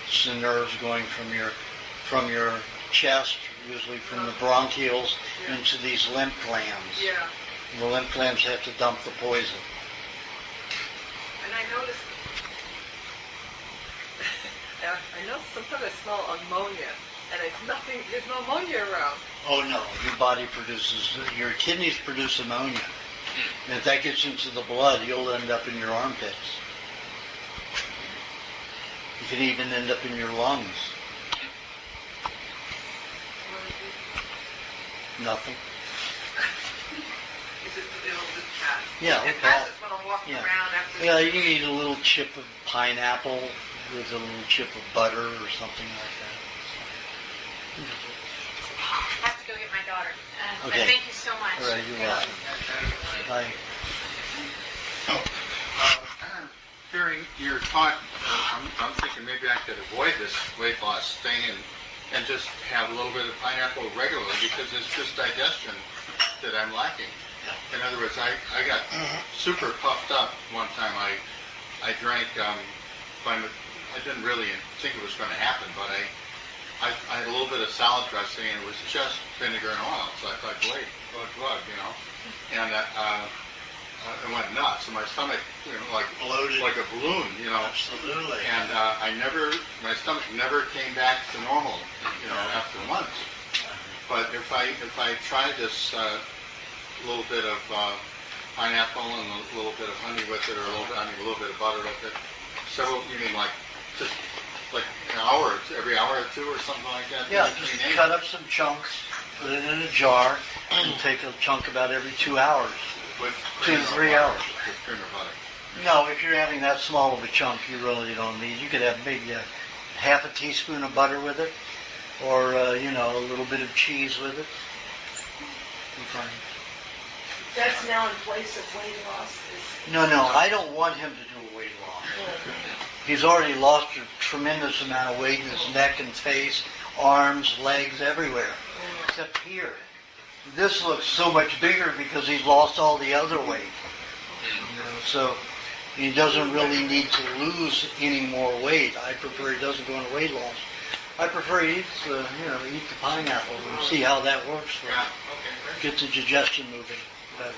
it's the nerves going from your chest, usually from the bronchioles, into these lymph glands. Yeah. And the lymph glands have to dump the poison. And I noticed sometimes I smell ammonia, and it's nothing, there's no ammonia around. Oh no, your kidneys produce ammonia. And if that gets into the blood, you'll end up in your armpits. You can even end up in your lungs. Nothing. Is it the little pass? Yeah, it passes when I'm walking around after. Yeah, you need a little chip of pineapple with a little chip of butter or something like that. I have to go get my daughter. Okay. But thank you so much. All right, you're welcome. Bye. Hearing your talk, I'm thinking maybe I could avoid this weight loss thing and just have a little bit of pineapple regularly because it's just digestion that I'm lacking. In other words, I got super puffed up one time. I drank, I didn't really think it was going to happen, but I had a little bit of salad dressing and it was just vinegar and oil. So I thought, wait, what a drug, And it went nuts. And my stomach, like bloated, like a balloon, Absolutely. And my stomach never came back to normal, after months. But if I try this little bit of pineapple and a little bit of honey with it, or a little bit of butter with it, just like an hour, every hour or two, or something like that. Yeah, just cut up some chunks, put it in a jar, and take a chunk about every 2 hours. With 2 to 3 hours. With cream or butter. No, if you're having that small of a chunk, you really don't need. You could have maybe half a teaspoon of butter with it, or a little bit of cheese with it. Okay. That's now in place of weight loss. No, I don't want him to do a weight loss. He's already lost a tremendous amount of weight in his neck and face, arms, legs, everywhere, except here. This looks so much bigger because he's lost all the other weight. So he doesn't really need to lose any more weight. I prefer he doesn't go into weight loss. I prefer he eats the pineapple and see how that works for him. Get the digestion moving better.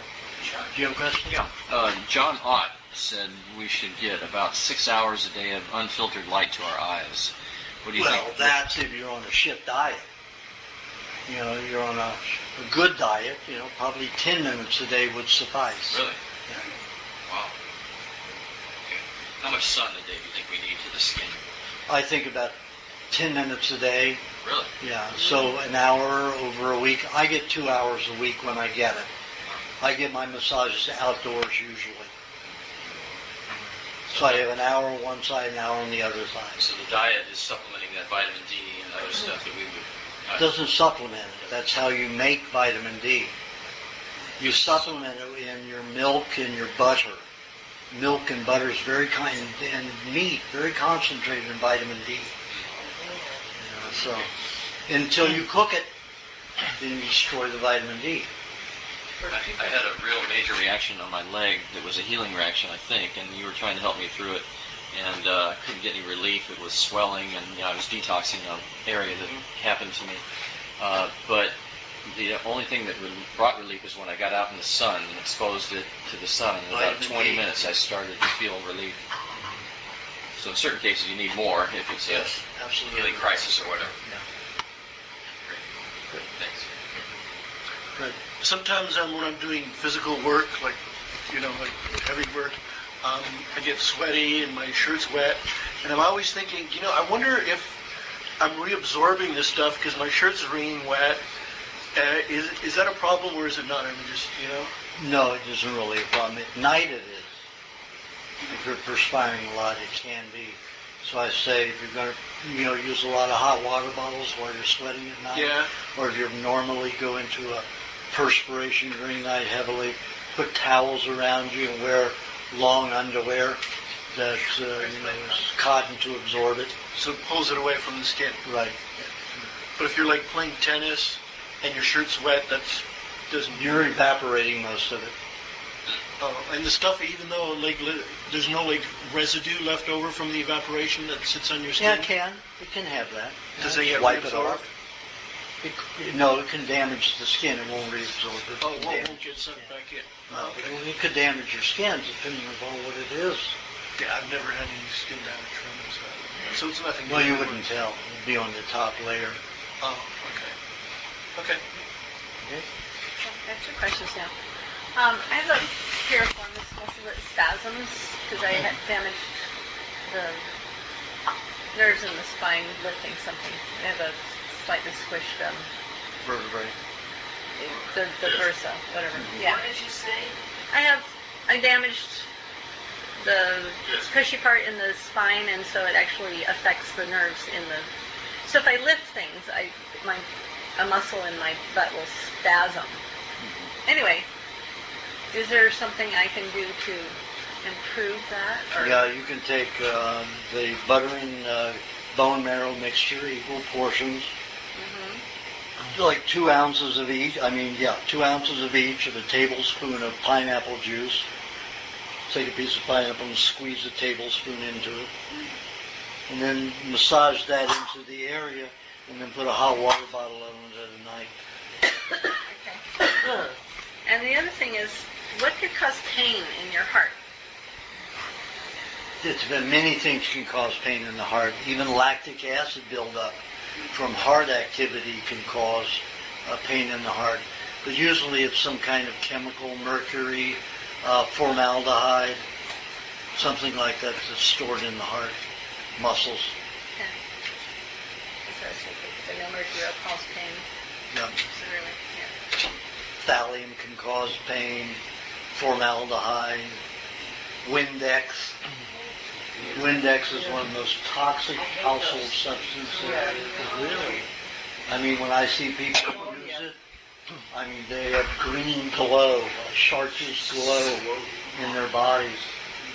Do you have a question? Yeah. John Ott said we should get about 6 hours a day of unfiltered light to our eyes. What do you think? Well, that's if you're on a shit diet. You're on a good diet, probably 10 minutes a day would suffice. Really? Yeah. Wow. Okay. How much sun a day do you think we need to the skin? I think about 10 minutes a day. Really? Yeah, so an hour over a week. I get 2 hours a week when I get it. I get my massages outdoors usually. So I have an hour on one side, an hour on the other side. So the diet is supplementing that vitamin D and other stuff that we would... It doesn't supplement it. That's how you make vitamin D. You supplement it in your milk and your butter. Milk and butter is very and meat, very concentrated in vitamin D. So until you cook it, then you destroy the vitamin D. I had a real major reaction on my leg that was a healing reaction, I think, and you were trying to help me through it, and I couldn't get any relief. It was swelling, and I was detoxing an area that happened to me. But the only thing that brought relief is when I got out in the sun and exposed it to the sun. In about 20 minutes, I started to feel relief. So in certain cases, you need more if it's a healing crisis or whatever. Yeah. Great. Thanks. Right. Sometimes when I'm doing physical work, like heavy work, I get sweaty and my shirt's wet, and I'm always thinking, I wonder if I'm reabsorbing this stuff because my shirt's wringing wet. Is that a problem or is it not? I mean, just No, it isn't really a problem. At night it is. If you're perspiring a lot, it can be. So I say if you're going to use a lot of hot water bottles while you're sweating at night, or if you normally go into a perspiration during the night heavily, put towels around you and wear long underwear that's cotton to absorb it. So it pulls it away from the skin. Right. But if you're like playing tennis and your shirt's wet, you're evaporating most of it. Oh, and the stuff, even though there's no residue left over from the evaporation that sits on your skin? Yeah, it can have that. Does it get wipe it reabsorbed? off? It can damage the skin. It won't reabsorb it. Oh, it won't get sucked back in. No, it could damage your skin depending upon what it is. Yeah, I've never had any skin damage from this. So it's nothing. Well, you wouldn't tell. It'd be on the top layer. Oh, okay. I have two questions now. I have a piriformis muscular spasms because I had damaged the nerves in the spine lifting something. I have a slightly squished vertebrae. The bursa, whatever. Mm-hmm. Yeah. What did you say? I damaged the cushy part in the spine, and so it actually affects the nerves in the. So if I lift things, a muscle in my butt will spasm. Anyway, is there something I can do to improve that? Or? Yeah, you can take the butter and bone marrow mixture, equal portions. Like 2 ounces of each. 2 ounces of each of a tablespoon of pineapple juice. Take a piece of pineapple and squeeze a tablespoon into it. And then massage that into the area and then put a hot water bottle on it at night. Okay. And the other thing is, what could cause pain in your heart? Many things can cause pain in the heart. Even lactic acid buildup from heart activity can cause pain in the heart. But usually it's some kind of chemical, mercury, formaldehyde, something like that that's stored in the heart muscles. Okay. That's what I was thinking, because I know mercury will cause pain. Yeah. Severely, yeah. Thallium can cause pain, formaldehyde, Windex. Windex is one of the most toxic household substances. Really? When I see people use it, they have green glow, chartreuse glow in their bodies,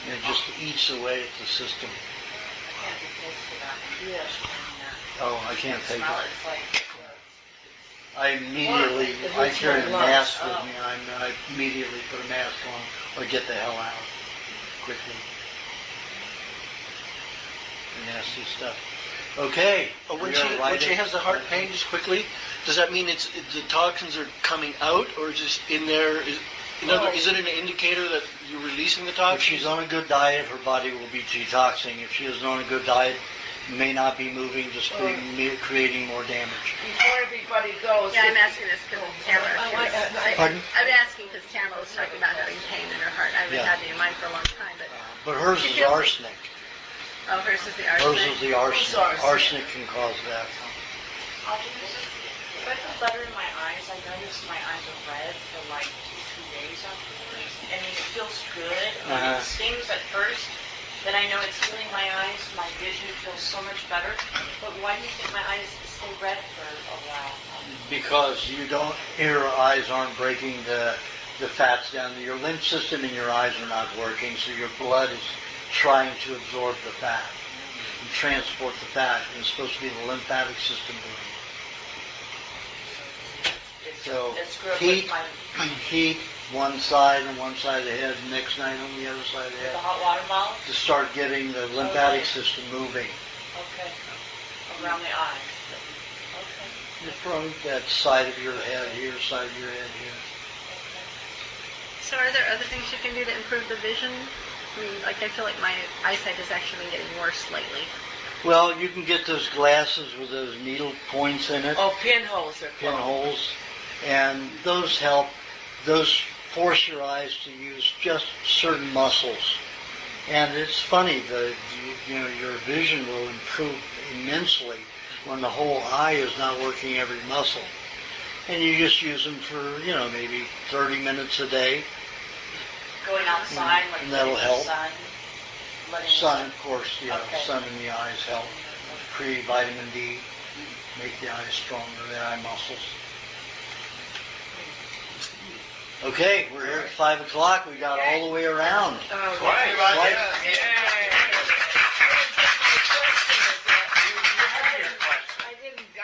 and it just eats away at the system. can't get close to that. Yes. Oh, I can't take Smell it. it. It's like, I immediately, It I hurts carry my a lungs. mask with Oh. me. I immediately put a mask on or get the hell out quickly. Nasty stuff. Okay. When we are when she writing- has the heart pain, just quickly, does that mean the toxins are coming out, or just in there? Is it an indicator that you're releasing the If toxins? she's on a good diet, her body will be detoxing. If she isn't on a good diet, may not be moving, just creating more damage. Before everybody goes. Yeah, I'm asking this because Tamara. Pardon? I'm asking because Tamara was talking about having pain in her heart. I haven't had any of mine for a long time, but. But hers She is feels- arsenic. Oh, hers is the arsenic. Hers is the arsenic. Arsenic can cause that. if I put butter in my eyes, I notice my eyes are red for like 2-3 days afterwards. I mean, it feels good. Uh-huh. It stings at first. Then I know it's healing my eyes. My vision feels so much better. But why do you think my eyes stay red for a while? Because your eyes aren't breaking the fats down. Your lymph system in your eyes are not working, so your blood is trying to absorb the fat and transport the fat. And it's supposed to be the lymphatic system moving. So heat one side on one side of the head, next night on the other side of the The head, hot water bottle? to start getting the lymphatic system moving. Okay. Around the eyes. Okay. From that side of your head here, side of your head here. So are there other things you can do to improve the vision? I mean, like I feel like my eyesight has actually been getting worse lately. Well, you can get those glasses with those needle points in it. Oh, pinholes are called. Pinholes. And those help. Those force your eyes to use just certain muscles. And it's funny, your vision will improve immensely when the whole eye is not working every muscle. And you just use them for, maybe 30 minutes a day. Going outside, like And that'll letting help. the sun. Letting Sun, of course, Okay. sun in the eyes help. Create vitamin D, make the eyes stronger, the eye muscles. Okay, we're here at 5 o'clock. We got all the way around. Right.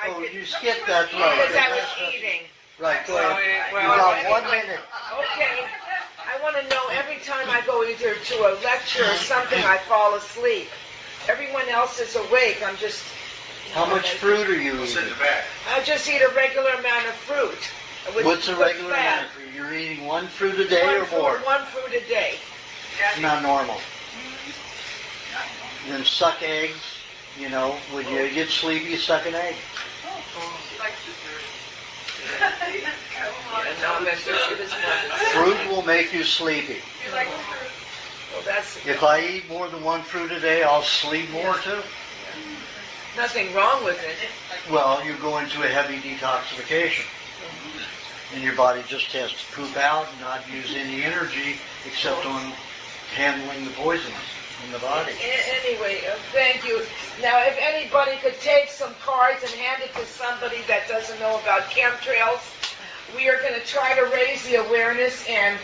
Oh, you skipped that, Because I right. was eating. Right, go ahead. Well, You got anyway, 1 minute. Okay. I want to know every time I go either to a lecture or something, I fall asleep. Everyone else is awake. I'm just. How much fruit are you eating? I just eat a regular amount of fruit. What's a regular amount of fruit? You're eating 1 fruit a day or more? 1 fruit a day. It's not normal. Then suck eggs. When you get sleepy, suck an egg. Fruit will make you sleepy. Well, that's If I eat more than 1 fruit a day, I'll sleep more too. nothing wrong with it. Well, you go into a heavy detoxification. And your body just has to poop out and not use any energy except on handling the poisons in the body. Anyway, thank you. Now, if anybody could take some cards and hand it to somebody that doesn't know about chemtrails, we are going to try to raise the awareness and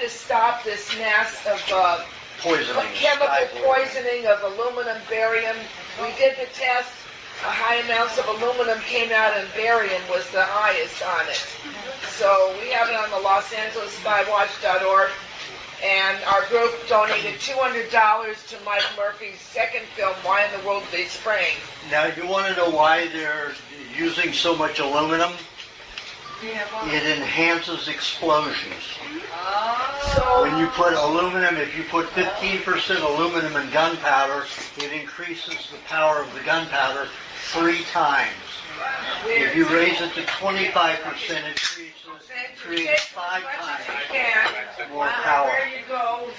stop this mass of Poisoning. chemical poisoning of aluminum, barium. We did the test. High amounts of aluminum came out, and barium was the highest on it. So we have it on the LosAngelesSkyWatch.org. And our group donated $200 to Mike Murphy's second film, Why in the World Are They Spraying? Now, you want to know why they're using so much aluminum? It enhances explosions. So When you put aluminum, if you put 15% aluminum in gunpowder, it increases the power of the gunpowder 3 times. If you raise it to 25%, it creates 5 times more power.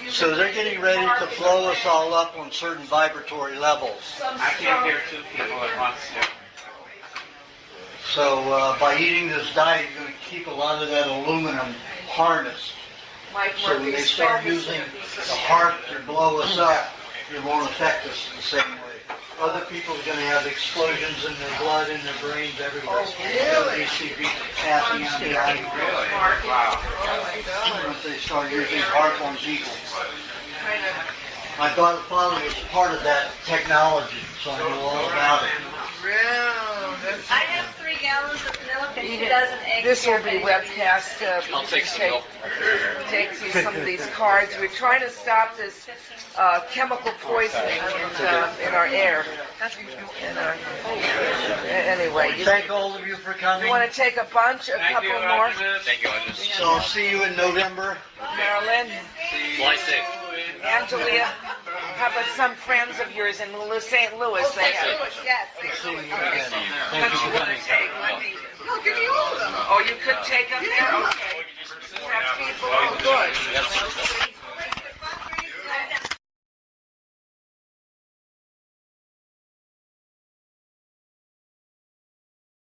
So they're getting ready to blow us all up on certain vibratory levels. I can't hear 2 people at once. So by eating this diet, you're going to keep a lot of that aluminum harnessed. So when they start using the heart to blow us up, it won't affect us the same way. Other people are going to have explosions in their blood, in their brains, everywhere. They see people passing out the eye. Wow. Once they start using heart on people. My father was part of that technology, so I know all about it. I have 3 gallons of milk and 2 dozen eggs. This will be webcast. I'll take some milk. Take some of these cards. We're trying to stop this chemical poisoning in our air. Anyway, Thank all of you for coming. You want to take a bunch, a couple more? Thank you, Aajonus. So I'll see you in November. Marilyn, Fly safe. Angelia, how about some friends of yours in St. Louis? They have. Yes. See you again. Thank you for coming. I'll give you all of them. Oh, you could take them there? Okay. Have people? Oh, good.